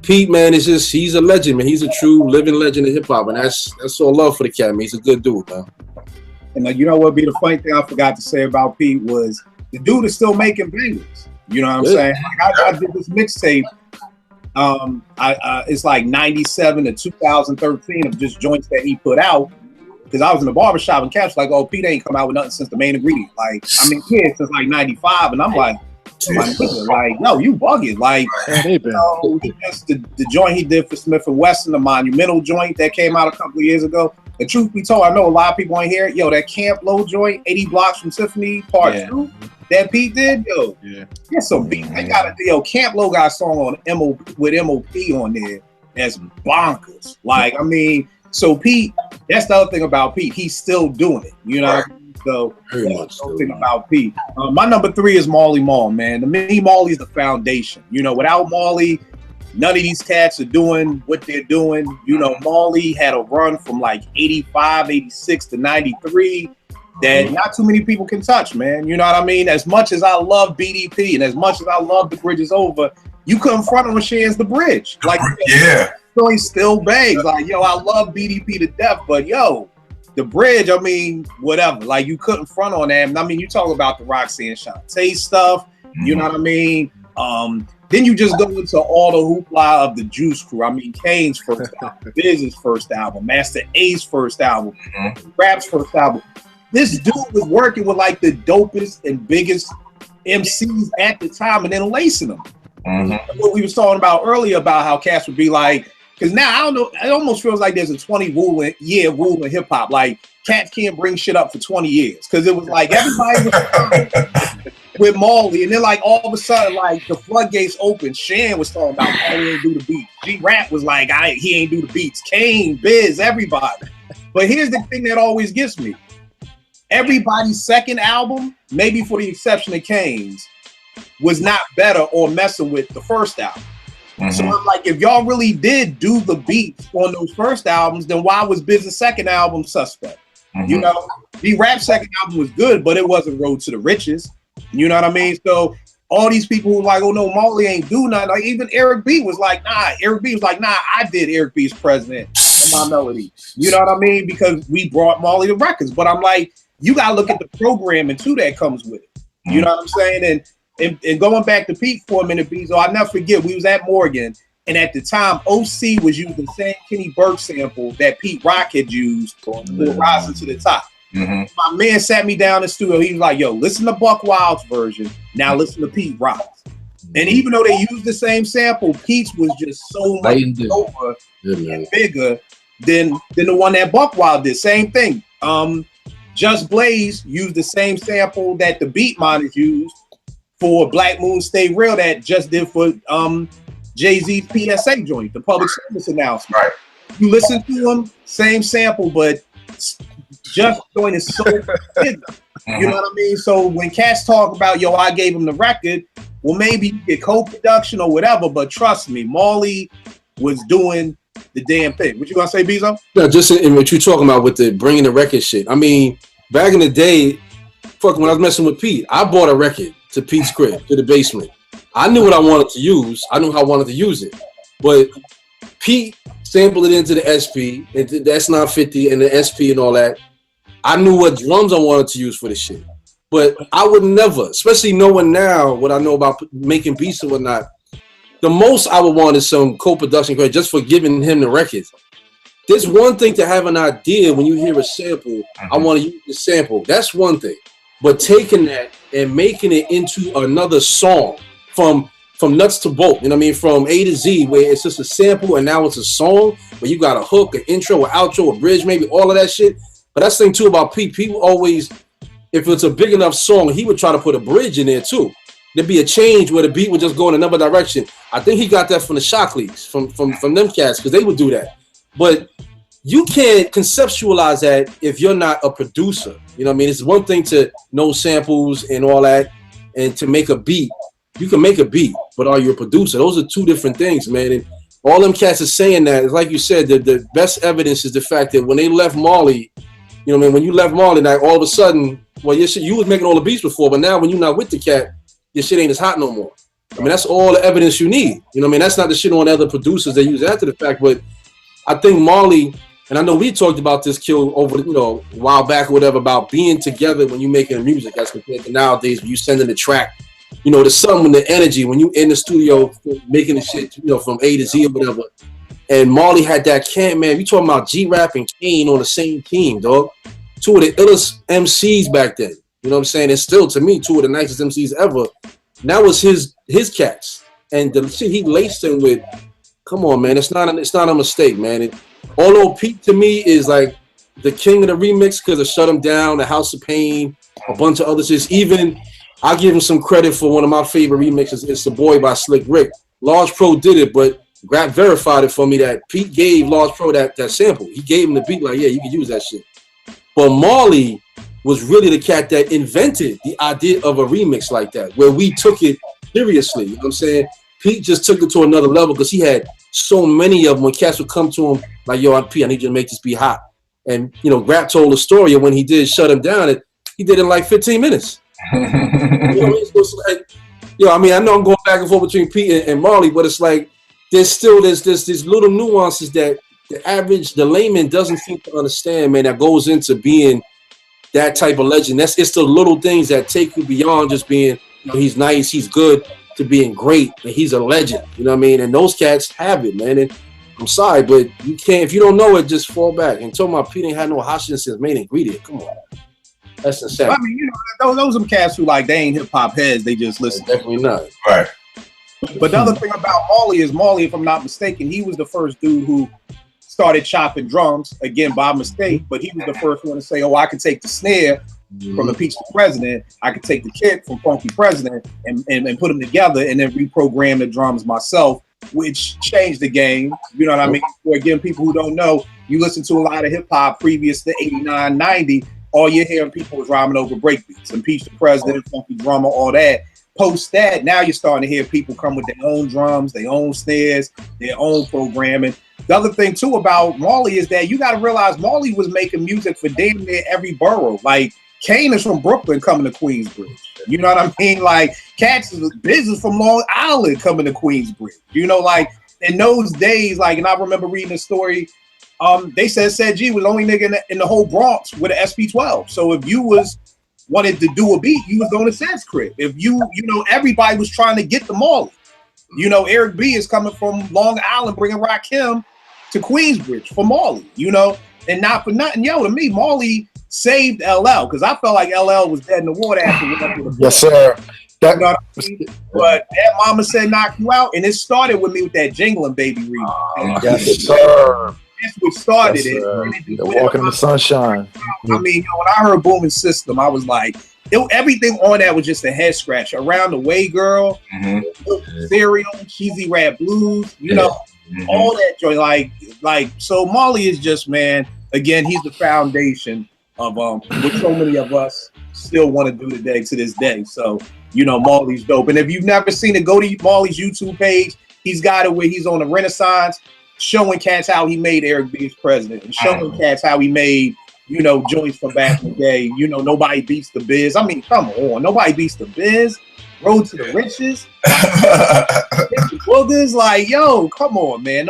Pete, man, is just, he's a legend, man. He's a true living legend of hip hop, and that's all love for the cat, man. He's a good dude, man. And you know what be the funny thing I forgot to say about Pete was the dude is still making bangers. You know what I'm saying? Like I did this mixtape. It's like 97 to 2013 of just joints that he put out. Because I was in the barbershop and cats like, oh, Pete ain't come out with nothing since the main ingredient. Like, I mean, since like 95, and I'm like, no, you bugging. Like, you know, just the joint he did for Smith & Wesson, the Monumental joint that came out a couple of years ago. The truth be told, I know a lot of people ain't hear it. Yo, that Camp Low joint, 80 Blocks from Tiffany, Part 2, that Pete did, yo. That's some beat. They got Camp Low got a song on with MOP on there that's bonkers. Like, I mean, so Pete, that's the other thing about Pete. He's still doing it, you know. So that's the thing about Pete. My number 3 is Marley Marl, man. To me, Marley's the foundation. You know, without Marley, none of these cats are doing what they're doing. You know, Marley had a run from like 85, 86 to 93 that not too many people can touch, man. You know what I mean? As much as I love BDP and as much as I love The Bridge Is Over, you couldn't front on Shan's The Bridge. Like, so he still bangs. Like, yo, I love BDP to death, but yo, The Bridge, I mean, whatever. Like, you couldn't front on that. I mean, you talk about the Roxanne Shantae stuff, you know what I mean? Then you just go into all the hoopla of the Juice Crew. I mean, Kane's first album, Biz's first album, Master A's first album, Rap's first album. This dude was working with like the dopest and biggest MCs at the time and then lacing them. What we was talking about earlier about how cats would be like, because now I don't know, it almost feels like there's a 20-year rule in hip hop. Like, cats can't bring shit up for 20 years because it was like everybody was with Marley, and then like all of a sudden, like the floodgates opened. Shan was talking about Marley ain't do the beats. G-Rap was like, he ain't do the beats. Kane, Biz, everybody. But here's the thing that always gets me. Everybody's second album, maybe for the exception of Kane's, was not better or messing with the first album. So I'm like, if y'all really did do the beats on those first albums, then why was Biz's second album suspect? You know, G-Rap's second album was good, but it wasn't Road to the Riches. You know what I mean? So all these people who like, oh no, Marley ain't do nothing. Like, even Eric B was like, nah. Eric B was like, nah, I did Eric B's President and My Melody. You know what I mean? Because we brought Marley the records. But I'm like, you gotta look at the programming too that comes with it. You know what I'm saying? And going back to Pete for a minute, Beezo, I'll never forget, we was at Morgan, and at the time, OC was using the same Kenny Burke sample that Pete Rock had used for Rising to the Top. My man sat me down in the studio. He was like, yo, listen to Buck Wild's version. Now listen to Pete Rock's. And even though they used the same sample, Pete's was just so much over and bigger than the one that Buck Wild did. Same thing. Just Blaze used the same sample that the Beat Miners used for Black Moon Stay Real that just did for Jay-Z's PSA joint, the public service announcement. Right. You listen to them, same sample, but Just joint is so big. You know what I mean? So when cats talk about, yo, I gave him the record, well, maybe you get co-production or whatever, but trust me, Marley was doing the damn thing. What you gonna say, Beezo? No, just in what you're talking about with the bringing the record shit. I mean, back in the day, when I was messing with Pete, I bought a record to Pete's crib, to the basement. I knew what I wanted to use. I knew how I wanted to use it. But Pete sampled it into the SP, and the S950 and the SP and all that. I knew what drums I wanted to use for the shit. But I would never, especially knowing now what I know about making beats and whatnot, the most I would want is some co-production credit just for giving him the records. There's one thing to have an idea when you hear a sample, I want to use the sample. That's one thing. But taking that and making it into another song from nuts to bolt, you know what I mean? From A to Z, where it's just a sample and now it's a song where you got a hook, an intro, an outro, a bridge, maybe all of that shit. But that's the thing too about Pete. People always, if it's a big enough song, he would try to put a bridge in there too. There'd be a change where the beat would just go in another direction. I think he got that from the Shock Leaks, from them cats, because they would do that. But you can't conceptualize that if you're not a producer. You know what I mean? It's one thing to know samples and all that, and to make a beat. You can make a beat, but are you a producer? Those are two different things, man. And all them cats are saying that. It's like you said, the best evidence is the fact that when they left Marley, you know what I mean? When you left Marley, like all of a sudden, well, your shit, you was making all the beats before, but now when you're not with the cat, your shit ain't as hot no more. I mean, that's all the evidence you need. You know what I mean? That's not the shit on other producers they use after the fact, but I think Marley, and I know we talked about this, Kill, over, you know, a while back or whatever, about being together when you making music as compared to nowadays when you sending the track. You know, the something, the energy when you in the studio making the shit, you know, from A to Z or whatever. And Marley had that camp, man. You talking about G-Rap and Kane on the same team, dog. Two of the illest MCs back then. You know what I'm saying? And still, to me, two of the nicest MCs ever. And that was his cats. And the shit he laced them with, come on, man. It's not a mistake, man. Although Pete, to me, is like the king of the remix because of Shut 'Em Down, The House of Pain, a bunch of other shit. Even, I'll give him some credit for one of my favorite remixes. It's The Boy by Slick Rick. Large Pro did it, but Grab verified it for me that Pete gave Large Pro that sample. He gave him the beat, like, yeah, you can use that shit. But Marley was really the cat that invented the idea of a remix like that, where we took it seriously. You know what I'm saying? Pete just took it to another level because he had so many of them when cats would come to him like, yo, Pete, I need you to make this beat hot. And, you know, Grab told the story of when he did Shut Him Down, he did it in like 15 minutes. You know what I mean? So it's like, yo, I mean, I know I'm going back and forth between Pete and Marley, but it's like there's little nuances that the layman doesn't seem to understand, man, that goes into being that type of legend. It's the little things that take you beyond just being, you know, he's nice, he's good, to being great, and he's a legend. You know what I mean? And those cats have it, man. And I'm sorry, but you can't, if you don't know it, just fall back. And talking about Pete ain't had no hot shit since main ingredient. Come on. That's insane. I mean, you know, those are cats who like, they ain't hip hop heads, they just listen. Definitely not. Right. But the other thing about Marley is, if I'm not mistaken, he was the first dude who started chopping drums, again, by mistake, but he was the first one to say, oh, I could take the snare from the Peaceful President, I could take the kick from Funky President and put them together and then reprogram the drums myself, which changed the game. You know what I mean? For, again, people who don't know, you listen to a lot of hip hop previous to 89, 90, all you're hearing people was rhyming over breakbeats, Impeach the President, Funky Drummer, all that. Post that, now you're starting to hear people come with their own drums, their own snares, their own programming. The other thing too about Marley is that you got to realize Marley was making music for damn near every borough. Like Kane is from Brooklyn coming to Queensbridge. You know what I mean? Like Cats is business from Long Island coming to Queensbridge. You know, like in those days, like, and I remember reading a story. They said G was the only nigga in the whole Bronx with an SP12. So if you wanted to do a beat, you was going to Seth's crib. If you know, everybody was trying to get the Marley. You know, Eric B is coming from Long Island, bringing Rakim to Queensbridge for Marley, you know, and not for nothing. Yo, to me, Marley saved LL because I felt like LL was dead in the water after. Yes, sir. You know what I mean? But that Mama Said Knock You Out, and it started with me with that Jingling Baby remix. Yes, sir. That's what started Yes, it. Walking in the Sunshine. I mean, when I heard Booming System, I was like, everything on that was just a head scratch. Around the Way Girl, Cereal, Cheesy Rat Blues, you know, all that joy. Like, so Marley is just, man, again, he's the foundation of what so many of us still want to do today to this day. So, you know, Marley's dope. And if you've never seen it, go to Marley's YouTube page. He's got it where he's on the Renaissance, showing cats how he made Eric B as president, and showing cats how he made, you know, joints from back in the day. You know, Nobody Beats the Biz. I mean, come on, Nobody Beats the Biz. Road to the Riches. Well, this like, yo, come on, man,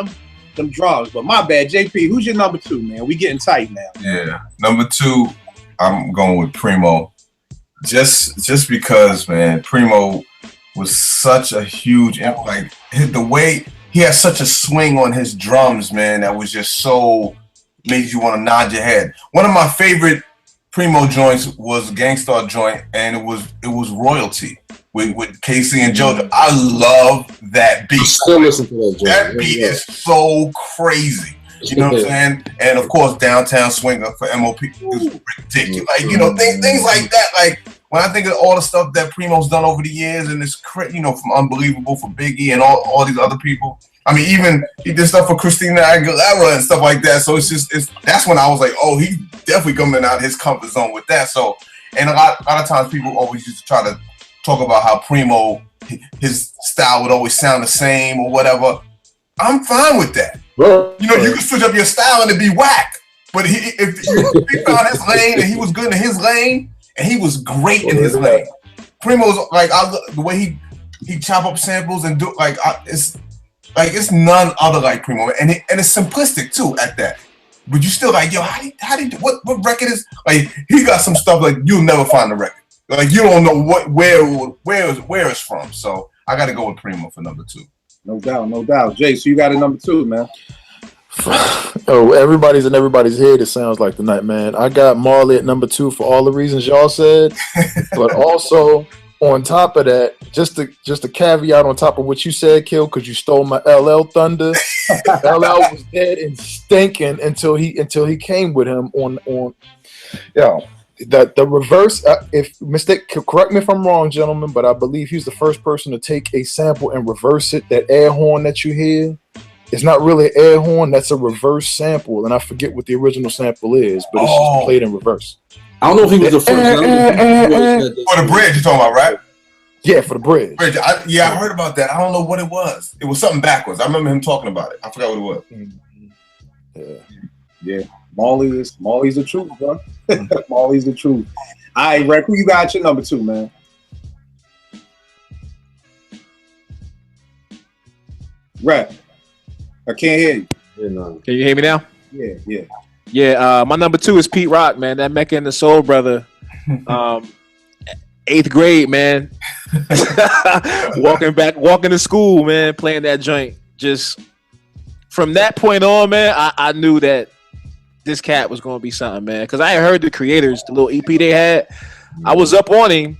them drums. But my bad, JP. Who's your number 2, man? We getting tight now. Yeah, number 2, I'm going with Primo. Just because, man, Primo was such a huge, like, the way he had such a swing on his drums, man, that was just so, made you want to nod your head. One of my favorite Primo joints was Gangstar joint, and it was Royalty with Casey and JoJo. I love that beat. Still listen to that joint. That beat is so crazy. You know what I'm saying? And of course, Downtown Swinger for MOP is ridiculous. Like, you know, things like that. Like, when I think of all the stuff that Primo's done over the years, and it's, you know, from Unbelievable for Biggie and all these other people. I mean, even he did stuff for Christina Aguilera and stuff like that. So that's when I was like, oh, he's definitely coming out of his comfort zone with that. So, and a lot of times people always used to try talk about how Primo, his style would always sound the same or whatever. I'm fine with that. Bro, You know, you can switch up your style and it'd be whack. But if he found his lane and he was good in his lane and he was great in his lane. Primo's like the way he chop up samples and do it's none other like Primo, and it's simplistic too at that. But you still like, yo, how did what record is like? He got some stuff like you'll never find the record. Like you don't know where it's from. So I got to go with Primo for number 2. No doubt. Jay, so you got a number 2, man. Oh, everybody's in everybody's head. It sounds like tonight, man. I got Marley at number 2 for all the reasons y'all said, but also on top of that, just a caveat on top of what you said, Kill, because you stole my LL thunder. LL was dead and stinking until he came with him on the reverse. If mistake, correct me if I'm wrong, gentlemen, but I believe he's the first person to take a sample and reverse it. That air horn that you hear. It's not really an air horn. That's a reverse sample, and I forget what the original sample is, but it's just played in reverse. I don't know if he was the first. For the bridge, you're talking about, right? Yeah, for the bridge. I heard about that. I don't know what it was. It was something backwards. I remember him talking about it. I forgot what it was. Yeah. Marley's the truth, bro. Marley's the truth. All right, Rec, who you got your number 2, man? Rec. I can't hear you. Can you hear me now? Yeah. Yeah, my number 2 is Pete Rock, man. That Mecca and the Soul Brother. 8th grade, man. walking to school, man, playing that joint. Just from that point on, man, I knew that this cat was gonna be something, man. Because I had heard the creators, the little EP they had. I was up on him,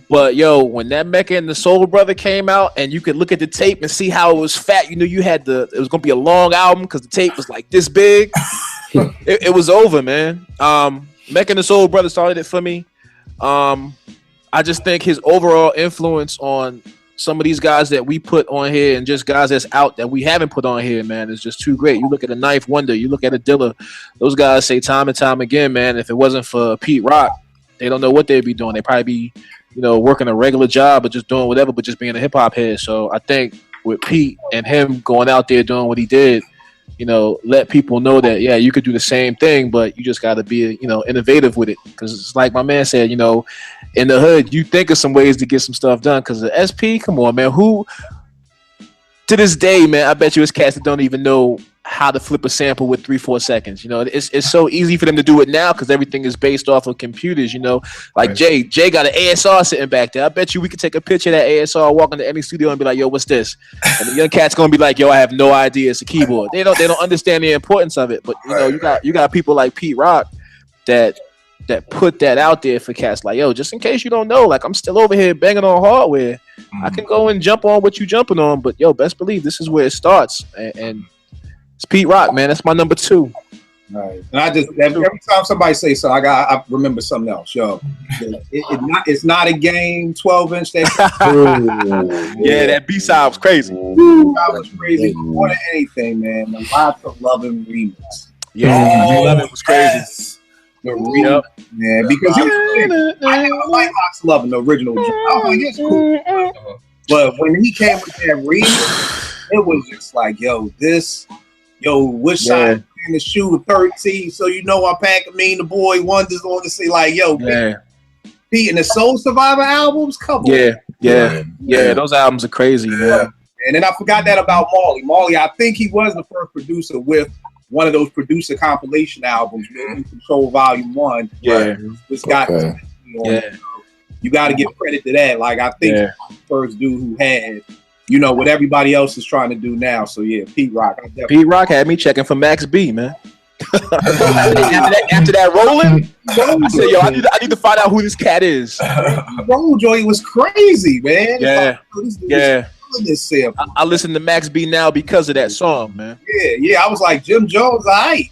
but yo, when that Mecca and the Soul Brother came out, and you could look at the tape and see how it was fat, you knew it was gonna be a long album because the tape was like this big. it was over, man. Mecca and the Soul Brother started it for me. I just think his overall influence on some of these guys that we put on here and just guys that's out that we haven't put on here, man, is just too great. You look at a Knife Wonder, you look at a Dilla. Those guys say time and time again, man, if it wasn't for Pete Rock, they don't know what they'd be doing. They'd probably be, working a regular job or just doing whatever, but just being a hip hop head. So I think with Pete and him going out there doing what he did, let people know that, yeah, you could do the same thing, but you just got to be, innovative with it. Because it's like my man said, in the hood, you think of some ways to get some stuff done. Because the SP, come on, man, who to this day, man, I bet you it's cats that don't even know how to flip a sample with 3-4 seconds. It's so easy for them to do it now because everything is based off of computers. Like Jay got an ASR sitting back there. I bet you we could take a picture of that ASR, walk into any studio and be like, yo, what's this? And the young cat's gonna be like, yo, I have no idea. It's a keyboard. They don't understand the importance of it. But you got people like Pete Rock that put that out there for cats. Like, yo, just in case you don't know, like I'm still over here banging on hardware. I can go and jump on what you jumping on, but yo, best believe this is where it starts. And it's Pete Rock, man. That's my number 2. Right. And I just every time somebody say so, I remember something else. Yo, it's not a game. 12-inch. Yeah, that B-side was crazy. That was crazy more than anything, man. The Lots of Lovin' remix. Yeah, Lovin' was crazy. The remix, man, because I never liked Lots of Lovin', the original. I was like, it's cool. But when he came with that remix, it was just like, which side in the shoe 13, so I'm packing the boy wonders on to say like, Pete and the Soul Survivor albums, come on. Yeah, those albums are crazy, man. And then I forgot that about Marley. Marley, I think he was the first producer with one of those producer compilation albums, maybe Control Volume 1. Yeah. Which got you got to give credit to that. Like, I think the first dude who had, what everybody else is trying to do now. So, yeah, Pete Rock. Pete Rock had me checking for Max B, man. after that rolling, I said, yo, I need to find out who this cat is. Roll Joy was crazy, man. Yeah. I listen to Max B now because of that song, man. Yeah. I was like, Jim Jones, all right.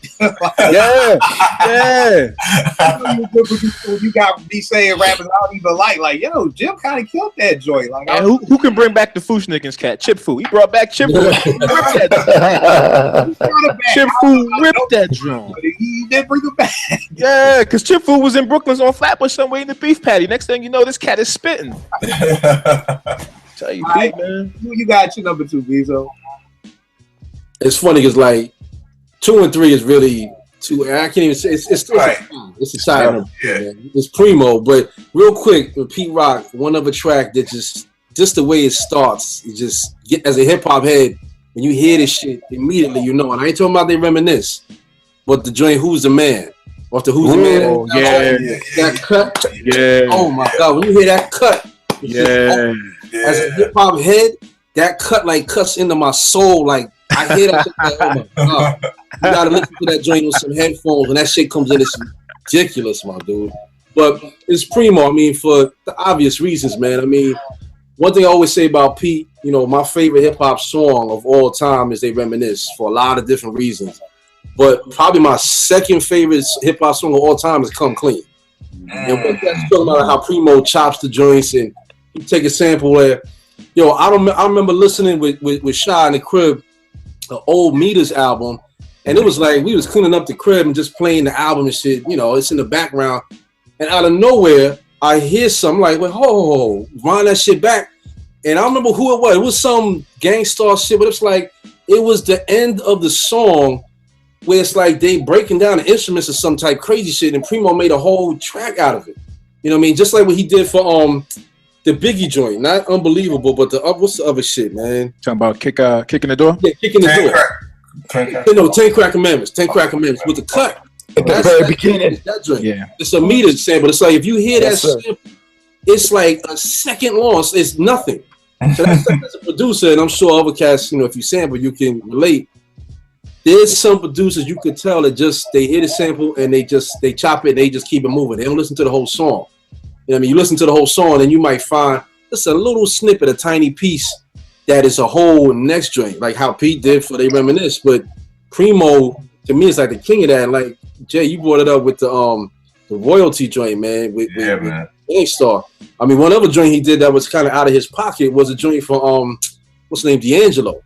You got me saying rappers I don't even like, yo, Jim kind of killed that joint. Like, and who can bring back the Fushnikins cat? Chip Fu. He brought back Chip Fu. Chip Fu ripped that drum. He did bring him back. Yeah, because Chip Food was in Brooklyn's on Flatbush somewhere in the beef patty. Next thing you know, this cat is spitting. Tell you, Right. Pete, man. You got your number 2, Beezo. It's funny because like 2 and 3 is really two. I can't even say it's still Right. it's a side number. Yeah. Man. It's primo, but real quick with Pete Rock, one other track that just the way it starts, it just as a hip hop head, when you hear this shit immediately, you know. And I ain't talking about they reminisce, but the joint "Who's the Man" off the "Who's the Man." Oh, yeah. That cut. Yeah. Oh my god, when you hear that cut, it's just, as a hip hop head, that cut like cuts into my soul. Like I hear that shit, like, oh my god. You gotta listen to that joint with some headphones. When that shit comes in, it's ridiculous, my dude. But it's primo, I mean, for the obvious reasons, man. I mean, one thing I always say about Pete, you know, my favorite hip hop song of all time is They Reminisce for a lot of different reasons. But probably my second favorite hip hop song of all time is Come Clean. And what that's talking about how Primo chops the joints and he take a sample where, yo, I remember listening with Shy in the crib, the old Meters album, and it was like we was cleaning up the crib and just playing the album and shit. You know, it's in the background, and out of nowhere, I hear something like, "Well, ho, wind that shit back." And I don't remember who it was. It was some Gangstar shit, but it's like it was the end of the song where it's like they breaking down the instruments or some type crazy shit, and Primo made a whole track out of it. You know what I mean? Just like what he did for the Biggie joint, not Unbelievable, but what's the other shit, man? Talking about kicking the door? Yeah, kicking the door. 10 Crack Commandments. 10 Crack Commandments with the cut. At the very beginning. That joint. Yeah. It's a meter sample. It's like if you hear Yes, that sir. sample, it's like a second long. It's nothing. So that's as a producer, and I'm sure other cats, you know, if you sample, you can relate. There's some producers you could tell that just they hear the sample and they chop it and they just keep it moving. They don't listen to the whole song. You know what I mean? You listen to the whole song and you might find just a little snippet, a tiny piece that is a whole next joint, like how Pete did for They Reminisce. But Primo, to me, is like the king of that. Like Jay, you brought it up with the royalty joint, man. With Gangstar. I mean, one other joint he did that was kind of out of his pocket was a joint for what's the name, D'Angelo.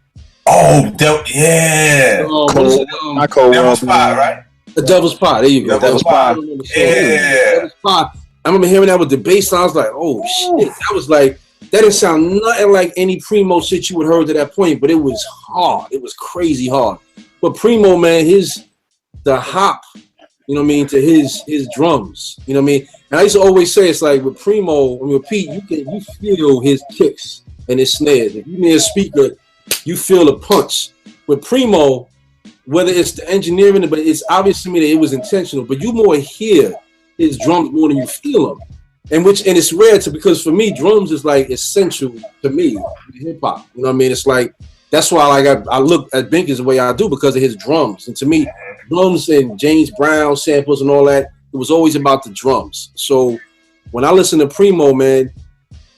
Oh, yeah. Not Cold Devil's Pie, right? The Devil's Pie. There you go. Devil's Pie. Yeah. Devil's Pie. I remember hearing that with the bass line. I was like, oh shit. That was like, that didn't sound nothing like any Primo shit you would heard to that point, but it was hard. It was crazy hard. But Primo, man, the hop, you know what I mean, to his drums, you know what I mean? And I used to always say, it's like with Primo, when with Pete, you feel his kicks and his snares. If you near a speaker, you feel the punch. With Primo, whether it's the engineering, but it's obvious to me that it was intentional, but you more hear his drums more than you feel them. And it's rare because for me, drums is like essential to me in hip hop. You know what I mean? It's like, that's why I look at Binkers the way I do because of his drums. And to me, drums and James Brown samples and all that, it was always about the drums. So when I listen to Primo, man,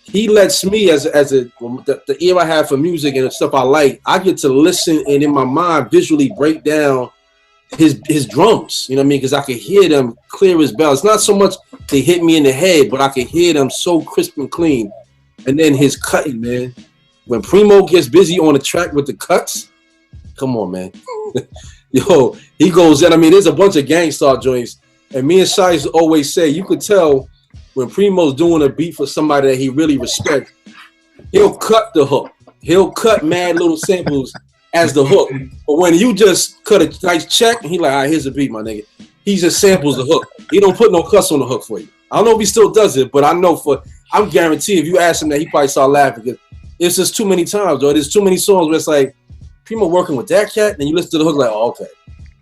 he lets me the ear I have for music and the stuff I like, I get to listen and in my mind visually break down his drums. You know what I mean? Because I can hear them clear as bell. It's not so much they hit me in the head, but I can hear them so crisp and clean. And then his cutting, man. When Primo gets busy on the track with the cuts, come on, man. Yo, he goes in. I mean, there's a bunch of Gangstar joints. And me and Shai used to always say, you could tell when Primo's doing a beat for somebody that he really respects, he'll cut the hook. He'll cut mad little samples as the hook. But when you just cut a nice check, and he like, all right, here's a beat, my nigga. He just samples the hook. He don't put no cuts on the hook for you. I don't know if he still does it, but I know I'm guaranteed if you ask him that, he probably start laughing because it's just too many times, though. There's too many songs where it's like, Primo working with that cat, and you listen to the hook like, oh, okay.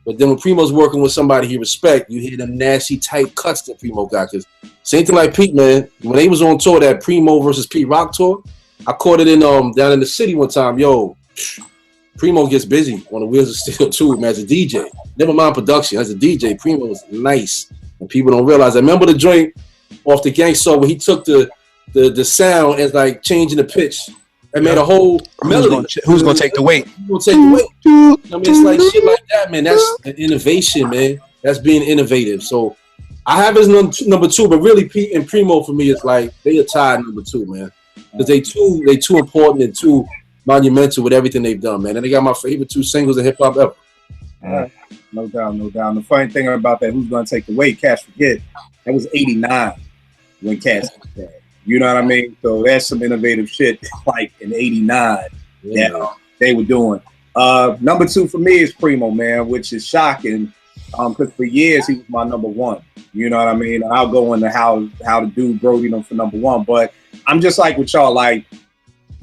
But then when Primo's working with somebody he respect, you hear them nasty, tight cuts that Primo got. Because same thing like Pete, man. When they was on tour, that Primo versus Pete Rock tour, I caught it in down in the city one time. Yo, Primo gets busy on the Wheels of Steel too, man, as a DJ. Never mind production. As a DJ, Primo was nice. And people don't realize. I remember the joint off the Gangstar where he took the sound and like changing the pitch. And made a whole melody. Who's gonna take the weight? Who's gonna take the weight? I mean, it's like shit like that, man. That's an innovation, man. That's being innovative. So I have his number 2, but really Pete and Primo for me is like they are tied number 2, man. Because they too important and too monumental with everything they've done, man. And they got my favorite 2 singles of hip hop ever. No doubt, no doubt. And the funny thing about that, who's going to take the weight? Cash forget. That was 89 when Cash was dead. You know what I mean? So that's some innovative shit, like in '89 that they were doing. Number 2 for me is Primo, man, which is shocking because for years he was my number 1. You know what I mean? And I'll go into how to do Brody them for number 1, but I'm just like with y'all, like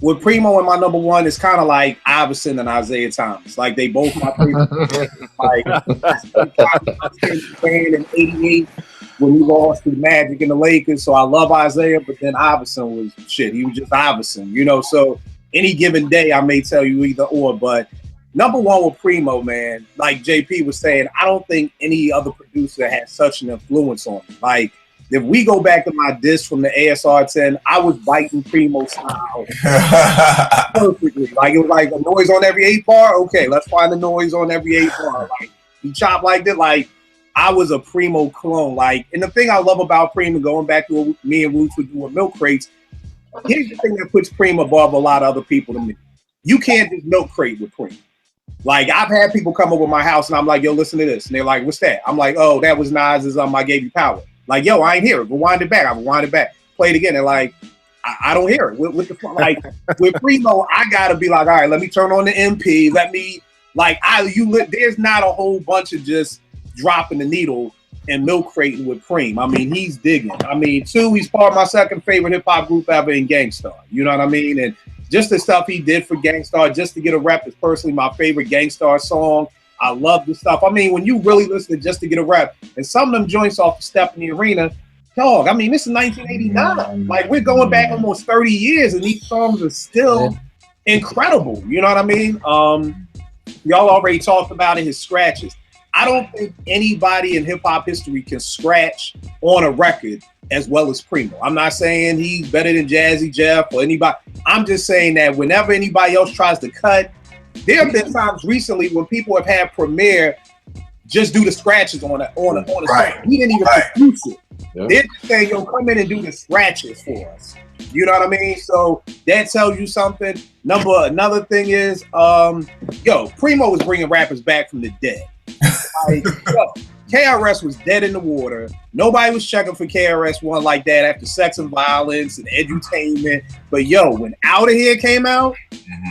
with Primo and my number 1 is kind of like Iverson and Isaiah Thomas. Like they both my favorite. Like in '88 when we lost to the Magic and the Lakers, so I love Isaiah, but then Iverson was shit. He was just Iverson, you know. So any given day, I may tell you either or, but number 1 with Primo, man, like JP was saying, I don't think any other producer had such an influence on me. Like, if we go back to my disc from the ASR 10, I was biting Primo style perfectly. Like, it was like a noise on every 8 bar. Okay, let's find the noise on every 8 bar. Like, he chopped like that. Like, I was a Primo clone. Like, and the thing I love about Primo, going back to what me and Roots would do with milk crates, here's the thing that puts Primo above a lot of other people to me. You can't just milk crate with Primo. Like, I've had people come over my house and I'm like, yo, listen to this. And they're like, what's that? I'm like, oh, that was Nas's I Gave You Power. Like, yo, I ain't hear it. Rewind it back. I rewind it back. Play it again. They're like, I don't hear it. With the like with Primo, I gotta be like, all right, let me turn on the MP. Let me there's not a whole bunch of just dropping the needle and milk crating with Preem. I mean, he's digging. I mean, 2, he's part of my second favorite hip hop group ever in Gangstar. You know what I mean? And just the stuff he did for Gangstar, just to get a rep, is personally my favorite Gangstar song. I love the stuff. I mean, when you really listen to Just to Get a Rep, and some of them joints off the Step in the Arena, dog, I mean, this is 1989. Like, we're going back almost 30 years, and these songs are still incredible. You know what I mean? Y'all already talked about it, his scratches. I don't think anybody in hip-hop history can scratch on a record as well as Primo. I'm not saying he's better than Jazzy Jeff or anybody. I'm just saying that whenever anybody else tries to cut, there have been times recently when people have had Premier just do the scratches on a song. He didn't even produce it. Yep. They're just saying, yo, come in and do the scratches for us. You know what I mean? So that tells you something. Another thing is, Primo was bringing rappers back from the dead. Like, yo, KRS was dead in the water. Nobody was checking for KRS-One like that after Sex and Violence and Edutainment. But yo, when Outta Here came out,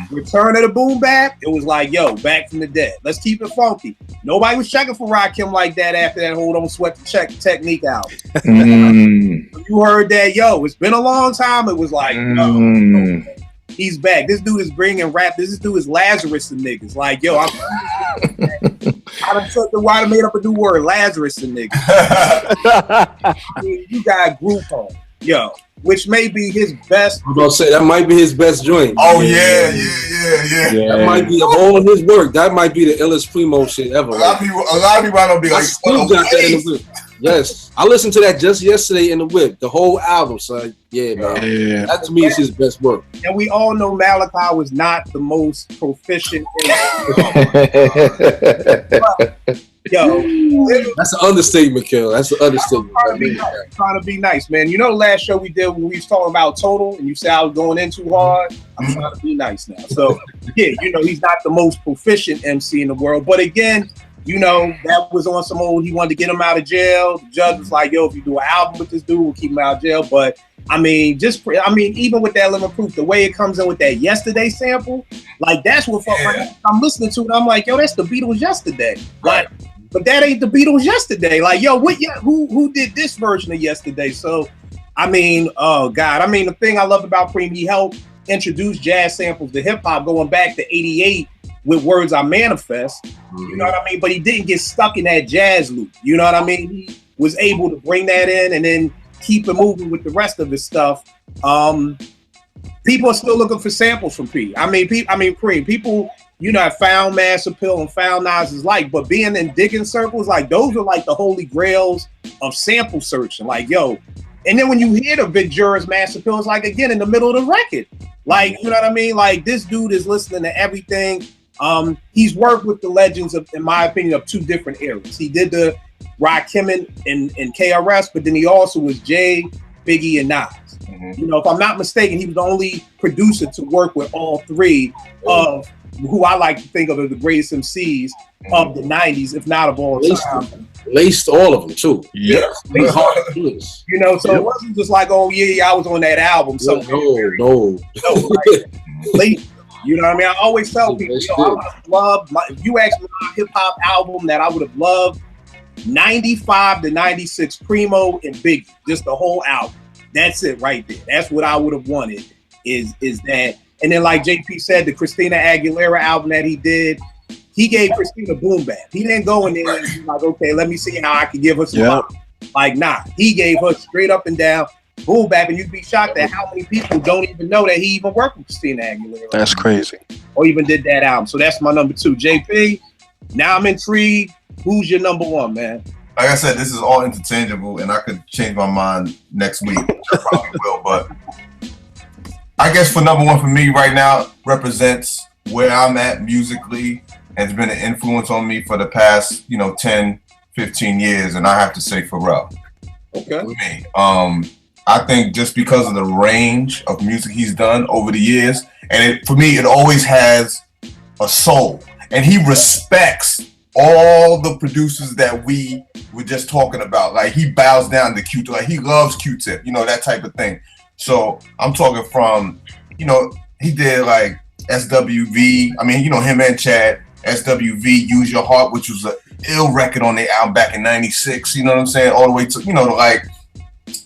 Return of the Boom Bap, it was like, yo, back from the dead. Let's keep it funky. Nobody was checking for Rakim like that after that whole Don't Sweat the Check Technique album. When you heard that, yo, it's been a long time. It was like, no, he's back. This dude is bringing rap. This dude is Lazarus and niggas. Like, yo, I done took the why I made up a new word, Lazarus and niggas. I mean, you got Group Home, yo, which may be his best. I'm about to say that might be his best joint. Oh yeah. That might be of all of his work. That might be the illest Primo shit ever. A lot of people don't be like, still got that in the whip. Yes, I listened to that just yesterday in the whip, the whole album. So yeah, man, that to me is his best work. And we all know Malachi was not the most proficient. Yo, that's an understatement, Kel. That's an understatement. Trying to be nice, man. You know, the last show we did when we was talking about Total, and you said I was going in too hard. I'm trying to be nice now. So yeah, you know, he's not the most proficient MC in the world, but again, you know, that was on some old, he wanted to get him out of jail. The judge was like, yo, if you do an album with this dude, we'll keep him out of jail. But I mean, even with that Living Proof, the way it comes in with that Yesterday sample, like that's what I'm listening to, and I'm like, yo, that's the Beatles Yesterday. Like, but that ain't the Beatles Yesterday. Like, yo, who did this version of Yesterday? So, I mean, oh God. I mean, the thing I love about Preem, he helped introduce jazz samples to hip hop going back to '88 with Words I Manifest. You know what I mean? But he didn't get stuck in that jazz loop. You know what I mean? He was able to bring that in and then keep it moving with the rest of his stuff. People are still looking for samples from Preem. Preem. People, you know, have found Mass Appeal and found Nas's like, but being in digging circles, like those are like the holy grails of sample searching. Like, yo, and then when you hear the Big Jurors Mass Appeal, it's like again in the middle of the record. Like, you know what I mean? Like this dude is listening to everything. He's worked with the legends of, in my opinion, of two different eras. He did the Rakim and KRS, but then he also was Jay, Biggie, and Nas. You know, if I'm not mistaken, he was the only producer to work with all three of who I like to think of as the greatest MCs of the 90s, if not of all time. Laced all of them too. Yeah. You know, so it wasn't just like, oh yeah, I was on that album. So no. Laced. You know what I mean? I always tell people, I would have loved, if you asked me my hip hop album that I would have loved, 95 to 96 Primo and Biggie, just the whole album. That's it right there. That's what I would have wanted is that. And then like JP said, the Christina Aguilera album that he did, he gave Christina boom bap. He didn't go in there and be like, okay, let me see how I can give her some love. Like, nah, he gave her straight up and down boom bap, and you'd be shocked at how many people don't even know that he even worked with Christina Aguilera. That's crazy. Or even did that album. So that's my number 2. JP, now I'm intrigued. Who's your number 1, man? Like I said, this is all interchangeable, and I could change my mind next week, which I probably will. But I guess for number 1 for me right now represents where I'm at musically, and it's been an influence on me for the past, 10, 15 years, and I have to say Pharrell. Okay. For me. I think just because of the range of music he's done over the years, and for me, it always has a soul, and he respects all the producers that we were just talking about. Like, he bows down to Q-Tip, like he loves Q-Tip, that type of thing. So I'm talking from, he did like SWV. I mean, him and Chad, SWV, Use Your Heart, which was an ill record on their album back in '96. You know what I'm saying? All the way to, like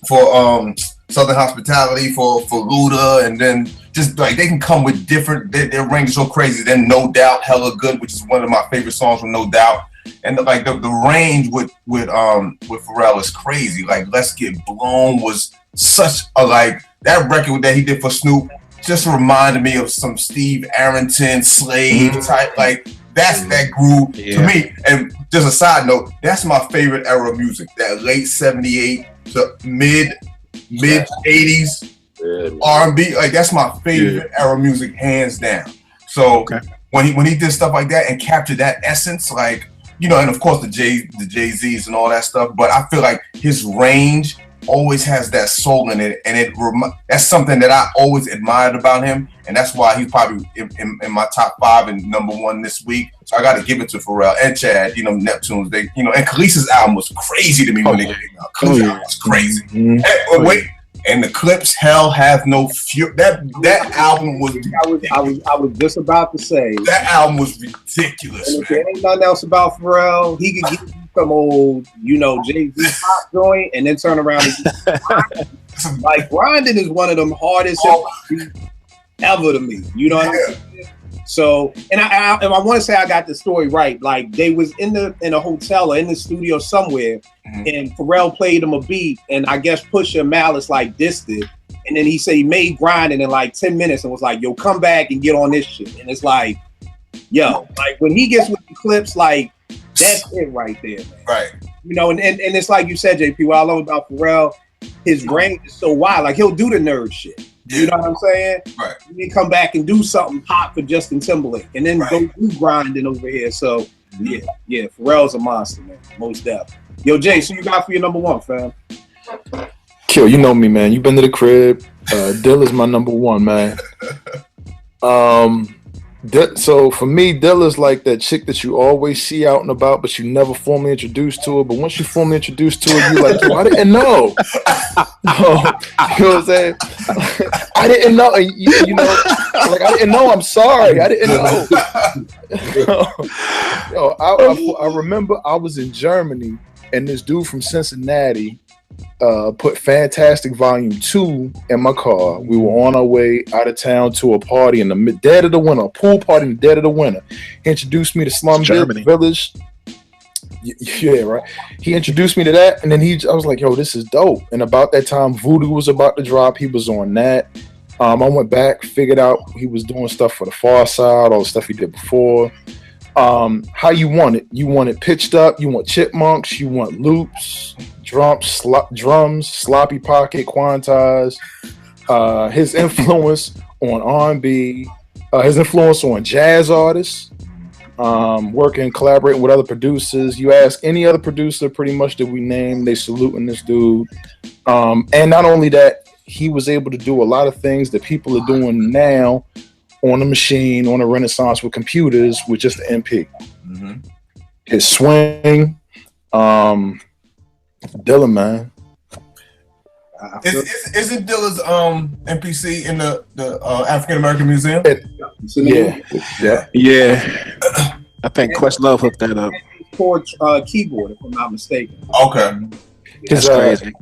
for Southern Hospitality, for Luda, and then just like they can come with different. Their range is so crazy. Then No Doubt, Hella Good, which is one of my favorite songs from No Doubt. And like the range with Pharrell is crazy. Like Let's Get Blown was such a that record that he did for Snoop just reminded me of some Steve Arrington Slave type. Like that's that groove to me. And just a side note, that's my favorite era of music. That late '78 to mid '80s R&B. Like that's my favorite era of music, hands down. So when he did stuff like that and captured that essence, like. And of course the Jay-Z's and all that stuff, but I feel like his range always has that soul in it, and that's something that I always admired about him, and that's why he's probably in my top 5 and number 1 this week. So I got to give it to Pharrell and Chad. Neptunes. They, and Khaleesi's album was crazy to me when they came out. Khaleesi's album was crazy. And, wait. And the Clips, Hell Have No Fury. That album was. I was just about to say that album was ridiculous. And if there ain't nothing else about Pharrell, he could give you some old, Jay-Z pop joint, and then turn around and like grinding is one of them hardest ever to me. You know what I'm saying? So, and I want to say I got the story right. Like they was in a hotel or in the studio somewhere, and Pharrell played him a beat, and I guess Pusha and Malice like dissed it, and then he said he made grinding in like 10 minutes and was like, "Yo, come back and get on this shit." And it's like, yo, like when he gets with the Clips, like that's it right there, man. Right. And it's like you said, JP. What I love about Pharrell, his range is so wide. Like he'll do the nerd shit. You know what I'm saying? Right. Then come back and do something hot for Justin Timberlake, and then go do grinding over here. So yeah, Pharrell's a monster, man. Most definitely. Yo, Jay, so you got for your number 1, fam? Kill, you know me, man. You been to the crib. Dill is my number 1, man. So for me, Dilla's like that chick that you always see out and about, but you never formally introduced to her. But once you formally introduced to her, you're like, yo, I didn't know. You know what I'm saying? I didn't know. Like I didn't know. I'm sorry. I didn't know. Yo, I remember I was in Germany, and this dude from Cincinnati put Fantastic Volume 2 in my car. We were on our way out of town to a party in the dead of the winter, a pool party in the dead of the winter. He introduced me to Slum Village. Yeah, right. He introduced me to that, and then I was like, yo, this is dope. And about that time, Voodoo was about to drop. He was on that. I went back, figured out he was doing stuff for the Far Side, all the stuff he did before. How you want it? You want it pitched up? You want chipmunks? You want loops, drums, sloppy pocket, quantize. His influence on R&B, his influence on jazz artists. Working, collaborating with other producers. You ask any other producer, pretty much that we name, they saluting this dude. And not only that, he was able to do a lot of things that people are doing now on a machine, on a Renaissance with computers with just an MP. Mm-hmm. His swing, Dilla, man. Isn't Dilla's NPC in the African American Museum? Yeah. I think Questlove hooked that up. Chord keyboard, if I'm not mistaken. Okay. That's crazy.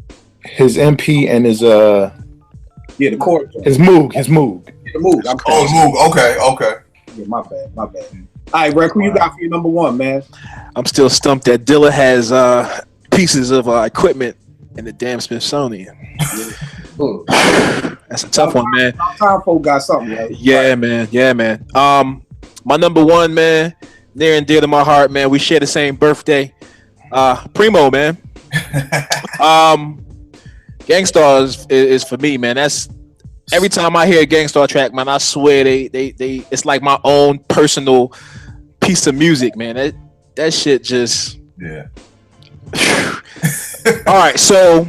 His MP and his the chord. his Moog. The Moog. Moog. Okay. Yeah, my bad. All right, Rick, who you got for your number one, man? I'm still stumped that Dilla has pieces of equipment in the damn Smithsonian. That's a tough one, man. Time folk got something, right? Yeah, man. My number one, man, near and dear to my heart, man. We share the same birthday. Primo, man. Gangstar is for me, man. That's every time I hear a Gangstar track, man, I swear they it's like my own personal piece of music, man. That shit just All right, so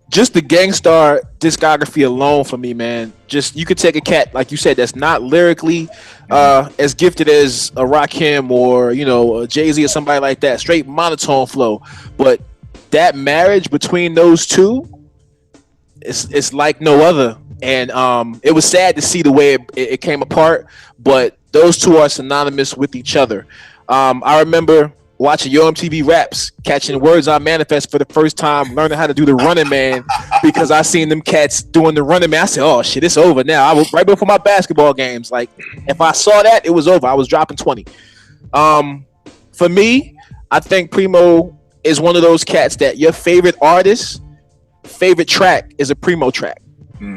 just the Gangstar discography alone for me, man. Just you could take a cat, like you said, that's not lyrically as gifted as a Rakim or a Jay-Z or somebody like that, straight monotone flow. But that marriage between those two, it's like no other. And it was sad to see the way it came apart, but those two are synonymous with each other. I remember watching Yo MTV Raps, catching Words on Manifest for the first time, learning how to do the Running Man because I seen them cats doing the Running Man. I said, "Oh shit, it's over now." I was right before my basketball games. Like, if I saw that, it was over. I was dropping 20. For me, I think Primo is one of those cats that your favorite artist's favorite track is a Primo track.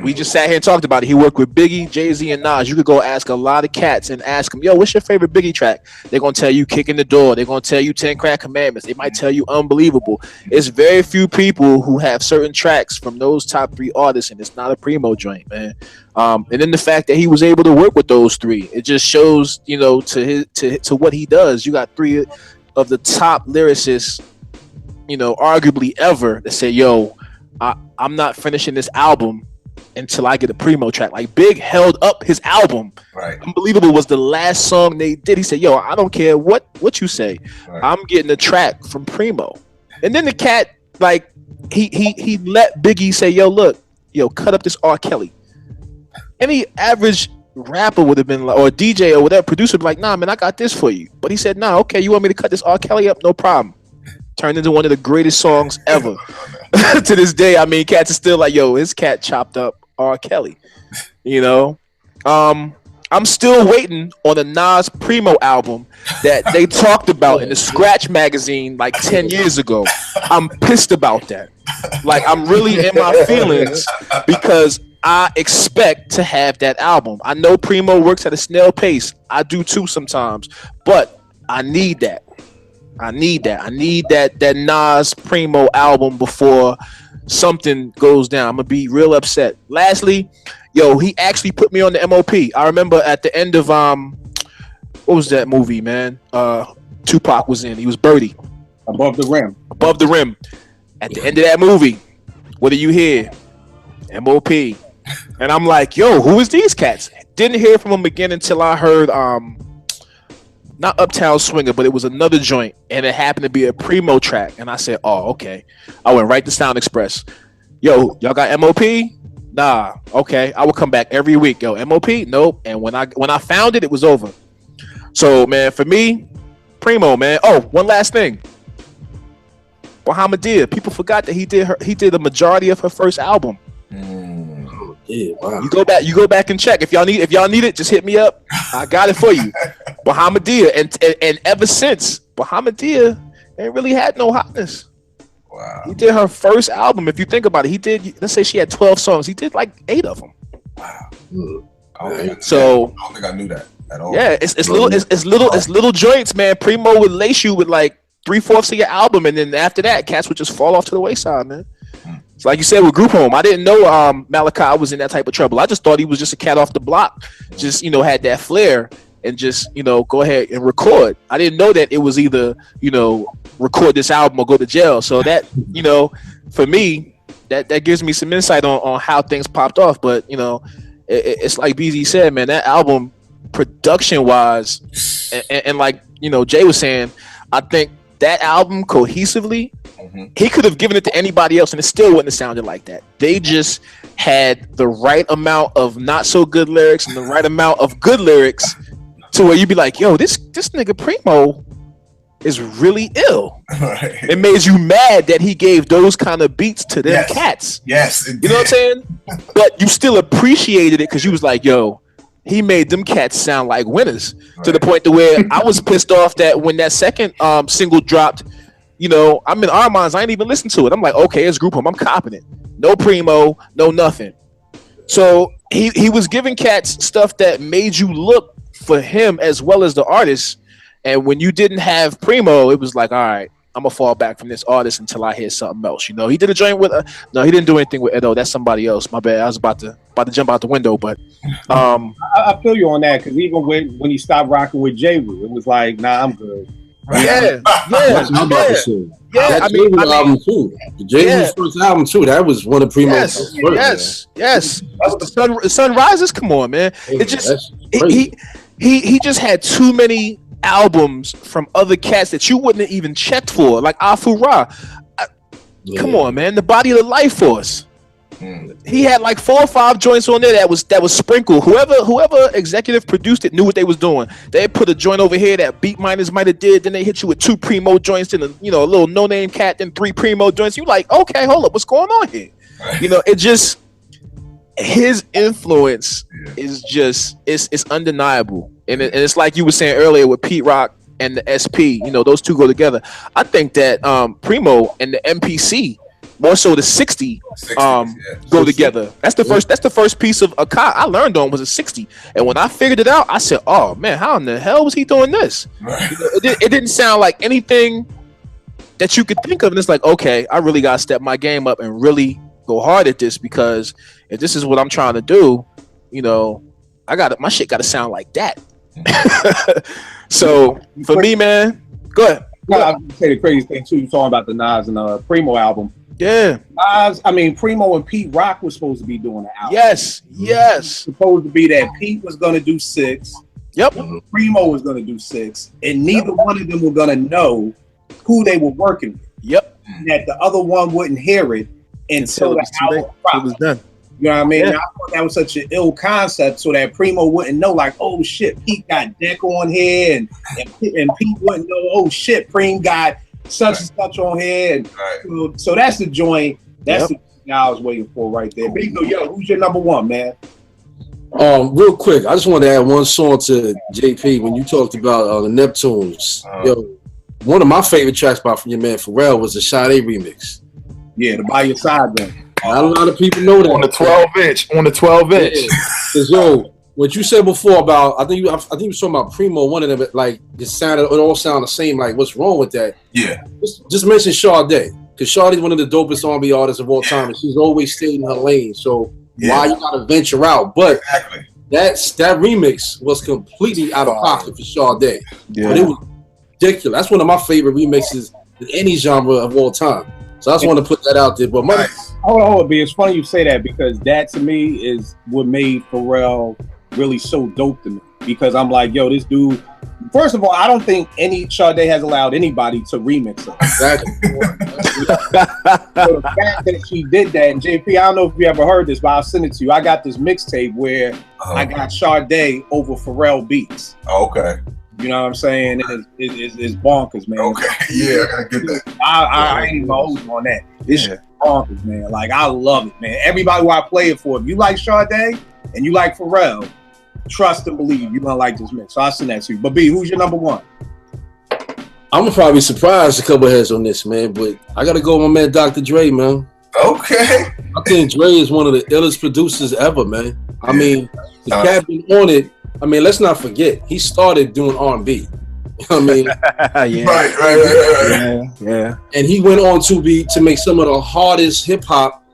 We just sat here and talked about it. He worked with Biggie, Jay-Z, and Nas. You could go ask a lot of cats and ask them, yo, what's your favorite Biggie track? They're going to tell you Kicking the Door. They're going to tell you 10 Crack Commandments. They might tell you Unbelievable. It's very few people who have certain tracks from those top three artists, and it's not a Primo joint, man. And then the fact that he was able to work with those three, it just shows, to what he does. You got three of the top lyricists, arguably ever, that say, yo, I'm not finishing this album until I get a Primo track. Like, Big held up his album. Right. Unbelievable was the last song they did. He said, yo, I don't care what you say. Right. I'm getting a track from Primo. And then the cat, like, he let Biggie say, yo, cut up this R. Kelly. Any average rapper would have been like, or DJ or whatever, producer would be like, nah, man, I got this for you. But he said, nah, okay, you want me to cut this R. Kelly up? No problem. Turned into one of the greatest songs ever. To this day, I mean, cats are still like, yo, his cat chopped up R. Kelly. I'm still waiting on the Nas Primo album that they talked about in the Scratch magazine like 10 years ago. I'm pissed about that. Like, I'm really in my feelings because I expect to have that album. I know Primo works at a snail pace. I do too sometimes, but I need that. I need that Nas Primo album before something goes down. I'm gonna be real upset. Lastly, yo, he actually put me on the MOP. I remember at the end of what was that movie, man? Tupac was in. He was Birdie. Above the Rim. At the end of that movie, what do you hear? MOP. And I'm like, yo, who is these cats? Didn't hear from them again until I heard not Uptown Swinger, but it was another joint, and it happened to be a Primo track. And I said, oh, okay. I went right to Sound Express. Yo, y'all got MOP? Nah, okay. I will come back every week. Yo, MOP? Nope. And when I found it, it was over. So, man, for me, Primo, man. Oh, one last thing. Bahamadia. People forgot that he did the majority of her first album. Yeah, wow. You go back and check. If y'all need it, just hit me up. I got it for you. Bahamadia. And ever since, Bahamadia ain't really had no hotness. Wow. He did her first album. If you think about it, he did, let's say she had 12 songs. He did like 8 of them. Wow. I don't think I knew that at all. Yeah, it's little joints, man. Primo would lace you with like 3/4 of your album, and then after that, cats would just fall off to the wayside, man. So like you said with Group Home, I didn't know Malachi was in that type of trouble. I just thought he was just a cat off the block, just had that flair and just go ahead and record. I didn't know that it was either record this album or go to jail. So that for me, that gives me some insight on how things popped off. But it's like BZ said, man. That album, production wise, and like Jay was saying, I think that album cohesively, he could have given it to anybody else, and it still wouldn't have sounded like that. They just had the right amount of not so good lyrics and the right amount of good lyrics to where you'd be like, yo, this nigga Primo is really ill. Right. It made you mad that he gave those kind of beats to them cats. Yes, you know what I'm saying? But you still appreciated it because you was like, yo, he made them cats sound like winners. Right. To the point to where I was pissed off that when that second single dropped, I'm in our minds, I ain't even listened to it. I'm like, okay, it's Group Home, I'm copping it. No Primo, no nothing. So he was giving cats stuff that made you look for him as well as the artist. And when you didn't have Primo, it was like, all right, I'm gonna fall back from this artist until I hear something else. He did a joint with no, he didn't do anything with Edo. That's somebody else. My bad. I was about to jump out the window, but I feel you on that because even when he stopped rocking with J-Wu, it was like, nah, I'm good. Yeah. That's what I'm about to say. Yeah, that J-Wu album too. The J-Wu's first album too. That was one of Primo's first. Yes. The Sun Rises. Come on, man. It just he just had too many albums from other cats that you wouldn't have even checked for, like Afu Ra. Come on, man. The Body of the Life Force. He had like 4 or 5 joints on there that was sprinkled. Whoever executive produced it knew what they was doing. They put a joint over here that Beat Miners might have did. Then they hit you with 2 Primo joints, then a little no name cat, then 3 Primo joints. You like, okay, hold up, what's going on here? It just, his influence is just it's undeniable. And it's like you were saying earlier with Pete Rock and the SP. Those two go together. I think that Primo and the MPC, more so the 60, go together. That's the first piece of a car I learned on was a 60. And when I figured it out, I said, oh man, how in the hell was he doing this? It didn't sound like anything that you could think of. And it's like, okay, I really got to step my game up and really go hard at this, because if this is what I'm trying to do, my shit got to sound like that. So for me, man, go ahead. I was gonna say the crazy thing too. You talking about the Nas and Primo album? Yeah. Primo and Pete Rock was supposed to be doing the album. Yes. It was supposed to be that Pete was gonna do 6. Yep. Primo was gonna do 6, and neither one of them were gonna know who they were working with. Yep. That the other one wouldn't hear it until the album it was done. You know what I mean? Yeah. I thought that was such an ill concept, so that Primo wouldn't know, like, oh shit, Pete got Deck on here, and Pete wouldn't know, oh shit, Preem got such and such on here, and so that's the joint. That's the thing I was waiting for right there. Beezo, yo, who's your number one, man? Real quick, I just want to add one song to JP when you talked about the Neptunes. Yo, one of my favorite tracks by your man Pharrell was the Sade remix. Yeah, the By Your Side one. Not a lot of people know that. On the 12-inch. Yeah. Cause yo, what you said before about, I think you were talking about Primo. One of them, like, it all sound the same. Like, what's wrong with that? Yeah. Just mention Sade, because Sade's one of the dopest R&B artists of all time, and she's always stayed in her lane. So why you gotta venture out? But that remix was completely out of pocket for Sade. Yeah. But it was ridiculous. That's one of my favorite remixes in any genre of all time. So I just want to put that out there. But hold on, B. It's funny you say that, because that to me is what made Pharrell really so dope to me. Because I'm like, yo, this dude. First of all, I don't think Sade has allowed anybody to remix it. Exactly. So the fact that she did that, and JP, I don't know if you ever heard this, but I'll send it to you. I got this mixtape where I got Sade over Pharrell beats. Okay. You know what I'm saying? It's bonkers, man. Okay, yeah, I gotta get that. I ain't even hold you on that. It's bonkers, man. Like, I love it, man. Everybody who I play it for, if you like Sade and you like Pharrell, trust and believe you're gonna like this mix. So I'll send that to you. But B, who's your number one? I'm probably surprised a couple heads on this, man, but I gotta go with my man Dr. Dre, man. Okay. I think Dre is one of the illest producers ever, man. I mean, the cat been on it. I mean, let's not forget, he started doing R&B. You know what I mean? Yeah. Right. Yeah. And he went on to make some of the hardest hip hop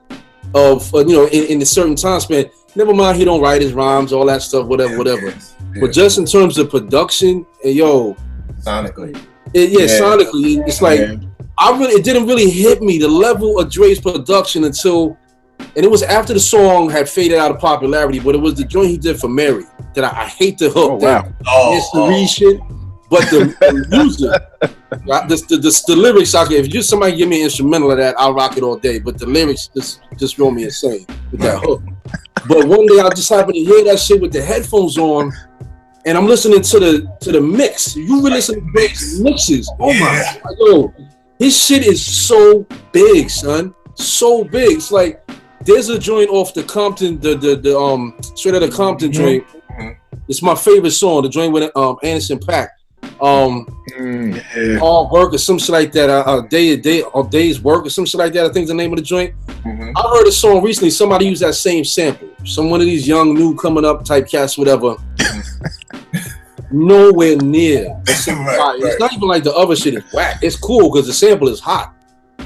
of in a certain time span. Never mind, he don't write his rhymes, all that stuff, whatever. Yeah. But just in terms of production, and sonically, sonically, it's like it didn't really hit me the level of Dre's production until And it was after the song had faded out of popularity, but it was the joint he did for Mary that I hate the hook. Oh, wow. Shit. But the music, the lyrics, if just somebody give me an instrumental of that, I'll rock it all day. But the lyrics just drove me insane with that hook. But one day I just happened to hear that shit with the headphones on, and I'm listening to the mix. You really listen to bass mixes. Oh my God, yo, his shit is so big, son. So big. It's like there's a joint off the Compton, the straight out of Compton joint. It's my favorite song, the joint with Anderson .Paak. All work or some shit like that. Day's work or some shit like that. I think the name of the joint. I heard a song recently. Somebody used that same sample. One of these young, new, coming up type cats, whatever. Nowhere near. It's not even like the other shit is whack. It's cool because the sample is hot.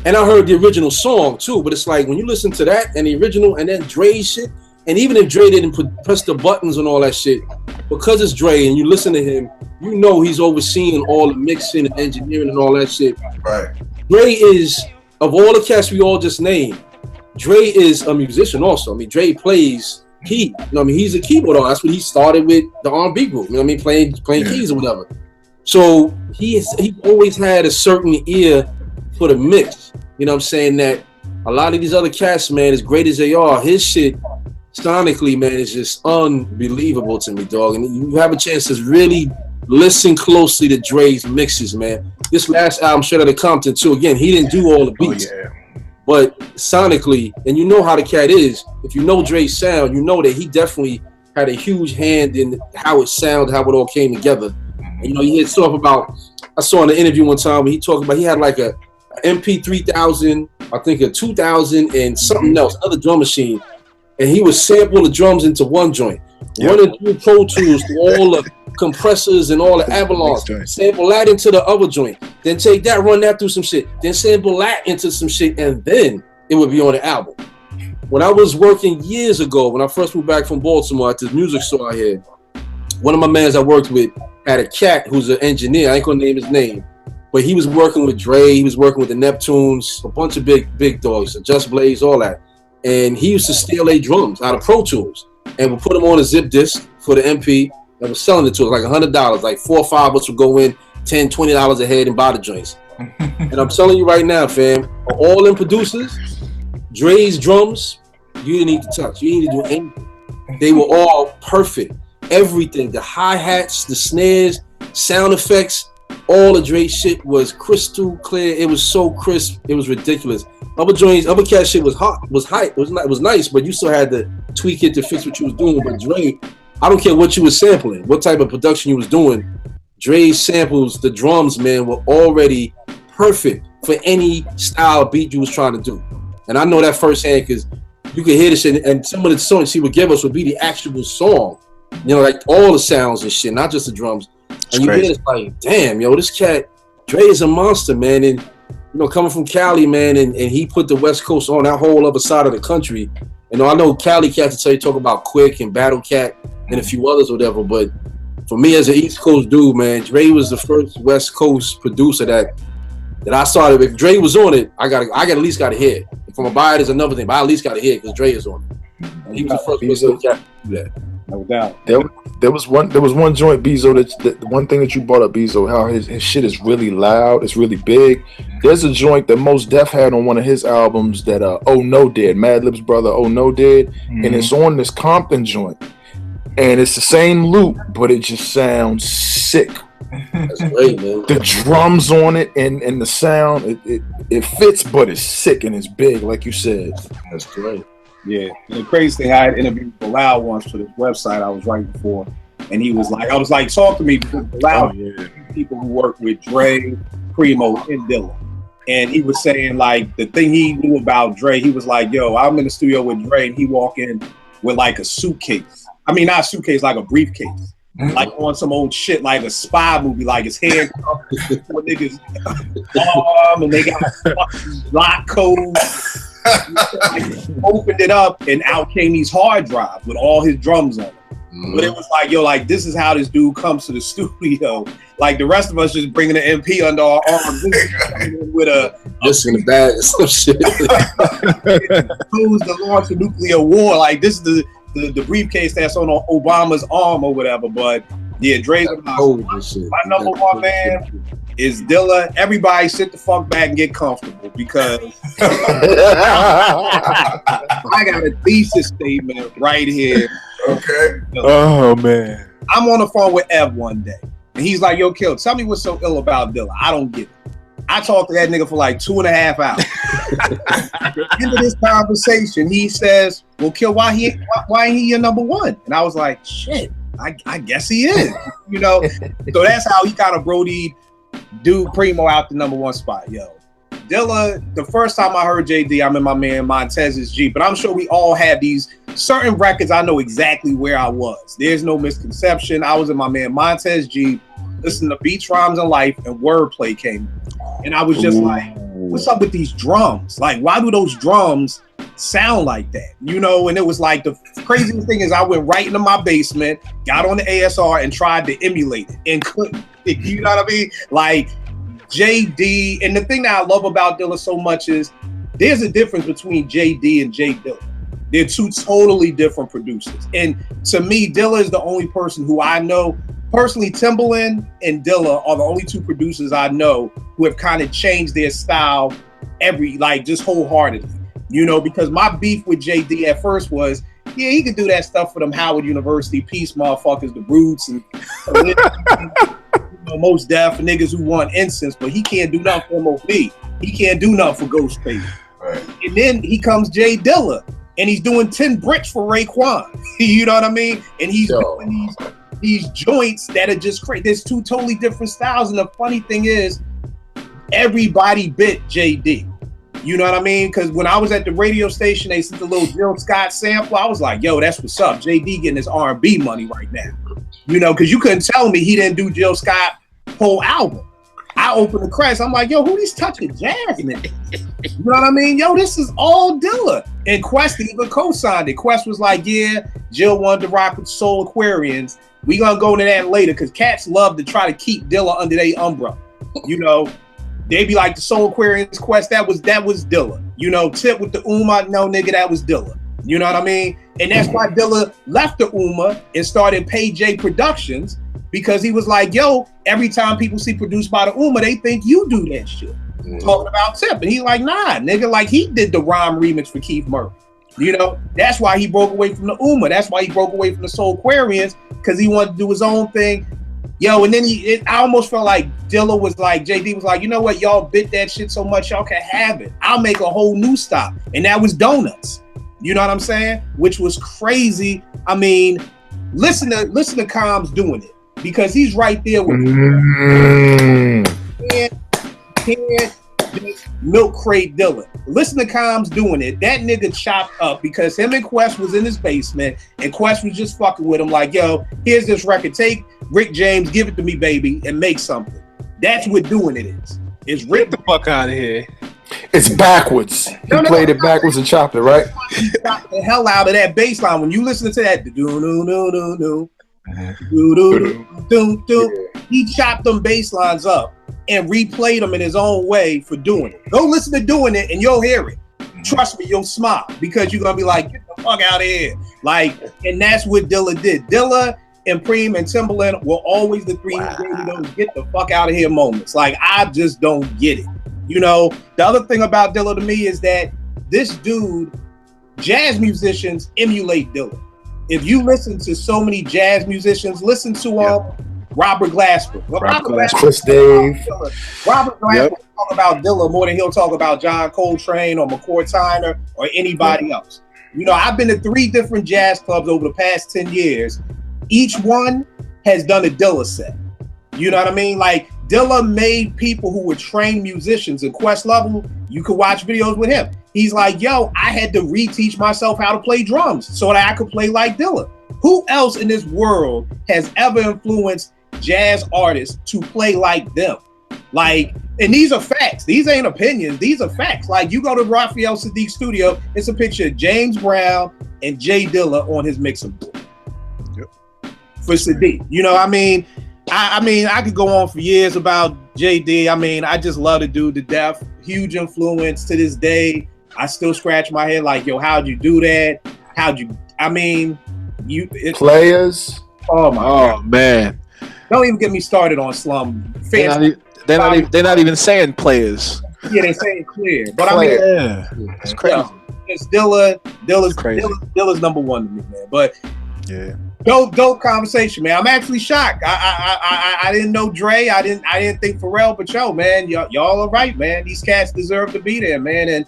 And I heard the original song too. But it's like when you listen to that and the original, and then Dre's shit. And even if Dre didn't press the buttons and all that shit, because it's Dre and you listen to him, you know he's overseeing all the mixing and engineering and all that shit. Right. Dre is, of all the cats we all just named, Dre is a musician also. I mean, Dre plays keys. You know what I mean? He's a keyboard artist. That's what he started with the R&B group. You know what I mean? Playing keys or whatever. So he always had a certain ear for the mix. You know what I'm saying? That a lot of these other cats, man, as great as they are, his shit sonically, man, is just unbelievable to me, dog. And you have a chance to really listen closely to Dre's mixes, man. This last album, Straight Outta Compton, too. Again, he didn't do all the beats, but sonically, and you know how the cat is. If you know Dre's sound, you know that he definitely had a huge hand in how it sounded, how it all came together. And, you know, he had talk about. I saw in an interview one time when he talked about he had like a MP3000, I think a 2000, and something else, another drum machine. And he would sample the drums into one joint, running through Pro Tools to all the compressors and all the Avalons, sample that into the other joint, then take that, run that through some shit, then sample that into some shit, and then it would be on the album. When I was working years ago, when I first moved back from Baltimore at this music store I had, one of my mans I worked with had a cat who's an engineer. I ain't gonna name his name, but he was working with Dre, he was working with the Neptunes, a bunch of big dogs, Just Blaze, all that. And he used to steal their drums out of Pro Tools and would put them on a zip disc for the MP and was selling it to us like $100. Like 4 or 5 of us would go in, $10, $20 a head and buy the joints. And I'm telling you right now, fam, all them producers, Dre's drums, you didn't need to touch. You didn't need to do anything. They were all perfect. Everything, the hi-hats, the snares, sound effects, all the Dre shit was crystal clear. It was so crisp. It was ridiculous. Other joints, other cat shit was hot, was hype, it was nice, but you still had to tweak it to fix what you was doing. But Dre, I don't care what you was sampling, what type of production you was doing. Dre's samples, the drums, man, were already perfect for any style beat you was trying to do. And I know that firsthand because you could hear the shit, and some of the songs he would give us would be the actual song. You know, like all the sounds and shit, not just the drums. And you hear it's like, damn, yo, this cat, Dre is a monster, man. And you know, coming from Cali, man, and he put the West Coast on that whole other side of the country. You know, I know Cali cats to talk about Quick and Battle Cat and a few others or whatever, but for me as an East Coast dude, man, Dre was the first West Coast producer that I started. If Dre was on it, I at least got to hear it. If I'm a buy it is another thing, but I at least got to hear it because Dre is on it. And he was the first person to do that. No doubt. There was one joint, Beezo, that the one thing that you brought up, Beezo, how his shit is really loud, it's really big. There's a joint that Mos Def had on one of his albums that Oh No did, Madlib's brother Oh No did, and it's on this Compton joint. And it's the same loop, but it just sounds sick. That's great, man. The drums on it and the sound, it fits, but it's sick and it's big, like you said. That's great. Yeah, and the crazy thing, I had interviewed Bilal once for this website I was writing for, and he was like, I was like, talk to me, because Bilal, people who work with Dre, Primo, and Dilla. And he was saying, like, the thing he knew about Dre, he was like, yo, I'm in the studio with Dre, and he walk in with like a suitcase. I mean, not a suitcase, like a briefcase. Like on some old shit, like a spy movie, like his hand with niggas and they got lock codes. Opened it up and out came these hard drives with all his drums on it. But it was like, yo, like this is how this dude comes to the studio. Like the rest of us just bringing the MP under our arm with this in the bag or some shit. Who's to launch a nuclear war? Like this is the briefcase that's on Obama's arm or whatever. But yeah, Dre's my number one man is Dilla. Everybody sit the fuck back and get comfortable because I got a thesis statement right here. Okay. Oh man. I'm on the phone with Ev one day. And he's like, yo, Kill, tell me what's so ill about Dilla. I don't get it. I talked to that nigga for like 2.5 hours. At the end of this conversation, he says, well, Kill, why ain't he your number one? And I was like, shit, I guess he is. You know? So that's how he kind of brodied Dude Primo out the number one spot, yo. Dilla, the first time I heard JD, I'm in my man Montez's Jeep, but I'm sure we all have these certain records. I know exactly where I was. There's no misconception. I was in my man Montez's Jeep, listening to Beats, Rhymes, and Life, and Wordplay came. And I was just like, what's up with these drums? Like, why do those drums sound like that? You know, and it was like the craziest thing is I went right into my basement, got on the ASR and tried to emulate it and couldn't. You know what I mean? Like, JD, and the thing that I love about Dilla so much is there's a difference between JD and J Dilla. They're two totally different producers. And to me, Dilla is the only person who I know personally. Timbaland and Dilla are the only two producers I know who have kind of changed their style just wholeheartedly. You know, because my beef with JD at first was, yeah, he could do that stuff for them Howard University peace motherfuckers, the Brutes, and most deaf niggas who want incense, but he can't do nothing for MOP. He can't do nothing for Ghostface. Right. And then he comes Jay Dilla, and he's doing 10 bricks for Raekwon. You know what I mean? And he's doing these joints that are just crazy. There's two totally different styles, and the funny thing is, everybody bit JD. You know what I mean? Because when I was at the radio station, they sent the little Jill Scott sample. I was like, yo, that's what's up. JD getting his R&B money right now. You know, because you couldn't tell me he didn't do Jill Scott whole album. I opened the credits. I'm like, yo, who these touching jazz niggas? You know what I mean? Yo, this is all Dilla. And Quest even co-signed it. Quest was like, yeah, Jill wanted to rock with Soul Aquarians. We gonna go into that later because cats love to try to keep Dilla under their umbrella. You know, they be like the Soul Aquarians Quest, that was Dilla. You know, Tip with the Uma, no nigga, that was Dilla. You know what I mean? And that's why Dilla left the Uma and started Pay J Productions, because he was like, yo, every time people see produced by the Uma, they think you do that shit. Talking about Tip. And he like, nah, nigga, like he did the rhyme remix for Keith Murray. You know, that's why he broke away from the Uma. That's why he broke away from the Soul Aquarians, because he wanted to do his own thing. Yo, and then I almost felt like Dilla was like, JD was like, you know what, y'all bit that shit so much, y'all can have it. I'll make a whole new stop. And that was Donuts. You know what I'm saying? Which was crazy. I mean, listen to Combs doing it, because he's right there with can't milk crate Dilla. Listen to Combs doing it. That nigga chopped up because him and Quest was in his basement, and Quest was just fucking with him like, yo, here's this record. Take Rick James, give it to me, baby, and make something. That's what doing it is. It's Rick. Get the fuck out of here. It's backwards. He played it backwards and chopped it, right? He chopped the hell out of that bass line. When you listen to that, he chopped them bass lines up and replayed them in his own way for doing it. Go listen to doing it and you'll hear it. Trust me, you'll smile, because you're gonna be like, get the fuck out of here. Like, and that's what Dilla did. Dilla and Preem and Timbaland were always the three get the fuck out of here moments. Like, I just don't get it. You know, the other thing about Dilla to me is that this dude, jazz musicians emulate Dilla. If you listen to so many jazz musicians, listen to Robert Glasper. Chris Dave. Robert Glasper will talk about Dilla more than he'll talk about John Coltrane or McCoy Tyner or anybody else. You know, I've been to 3 different jazz clubs over the past 10 years. Each one has done a Dilla set. You know what I mean? Like, Dilla made people who were trained musicians in Quest level, you could watch videos with him. He's like, yo, I had to reteach myself how to play drums so that I could play like Dilla. Who else in this world has ever influenced jazz artists to play like them? Like, and these are facts. These ain't opinions. These are facts. Like, you go to Raphael Sadiq's studio, it's a picture of James Brown and Jay Dilla on his mixing board. for Sadiq. You know, I mean, I could go on for years about JD. I mean, I just love the dude to death. Huge influence to this day. I still scratch my head like, yo, how'd you do that? Players. Oh my God. Man. Don't even get me started on Slum. They're not even saying players. Yeah, they say it clear. But Yeah. It's crazy. It's Dilla's crazy. Dilla's number one to me, man. But yeah. Dope conversation, man. I'm actually shocked. I didn't know Dre. I didn't think Pharrell, but yo, man, y'all are right, man. These cats deserve to be there, man. And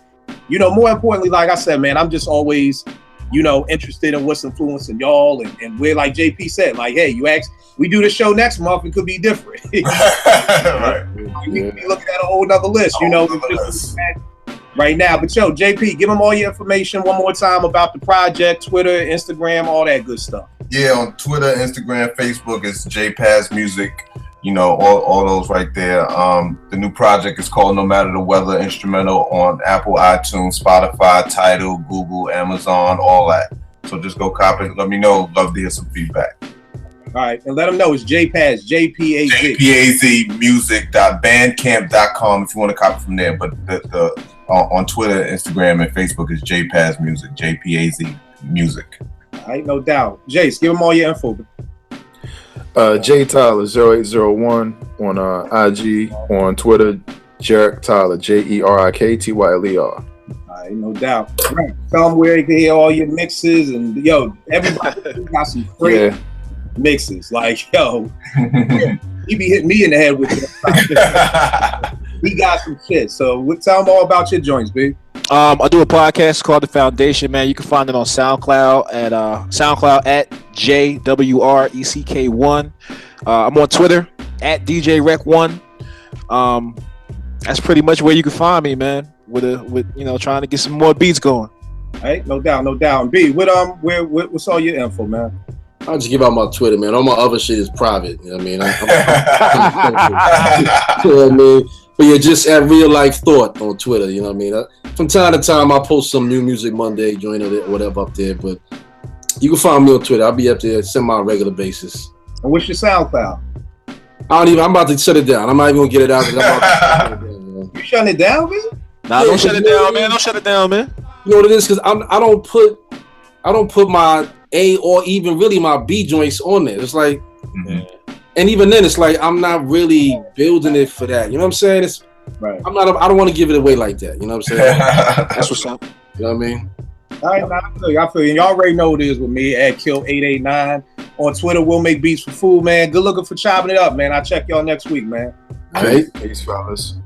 you know, more importantly, like I said, man, I'm just always, you know, interested in what's influencing y'all and where, like JP said, like, hey, we do the show next month, it could be different. Right. We could be looking at a whole nother list, you know, right now. But yo, JP, give them all your information one more time about the project, Twitter, Instagram, all that good stuff. Yeah, on Twitter, Instagram, Facebook, it's JPaz Music. You know, all those right there. The new project is called No Matter the Weather, instrumental on Apple, iTunes, Spotify, Tidal, Google, Amazon, all that. So just go copy it. Let me know. Love to hear some feedback. All right, and let them know it's JPaz, JPAZ. JPAZmusic.bandcamp.com if you want to copy from there. But the on Twitter, Instagram, and Facebook is JPaz Music, JPAZ Music. All right, no doubt. Jace, give them all your info. J Tyler 0801 on IG, on Twitter, Jerrick Tyler, JERIKTYLER. All right, no doubt. Right. Tell them where you can hear all your mixes, and yo, everybody got some great mixes. Like, yo, he be hitting me in the head with it. He got some shit. So tell them all about your joints, B. I do a podcast called The Foundation, man. You can find it on SoundCloud at JWRECK1. I'm on Twitter at DJRec1. That's pretty much where you can find me, man. With you know, trying to get some more beats going. All right, no doubt. And B, what's all your info, man? I'll just give out my Twitter, man. All my other shit is private. You know what I mean? You know what I mean? But yeah, just at Real Life Thought on Twitter. You know what I mean? From time to time, I post some New Music Monday joint or whatever up there. But you can find me on Twitter. I'll be up there semi-regular basis. And what's your SoundCloud? I'm about to shut it down. I'm not even gonna get it out. You shutting it down, man? Nah, don't shut it down, man. Don't shut it down, man. You know what it is? Because I don't put my A or even really my B joints on there. It's like, and even then, it's like I'm not really building it for that. You know what I'm saying? It's right. I don't want to give it away like that. You know what I'm saying? That's what's up. You know what I mean? All right, I feel you. Y'all already know what it is with me at Kill889 on Twitter. We'll make beats for food, man. Good looking for chopping it up, man. I'll check y'all next week, man. Peace, fellas.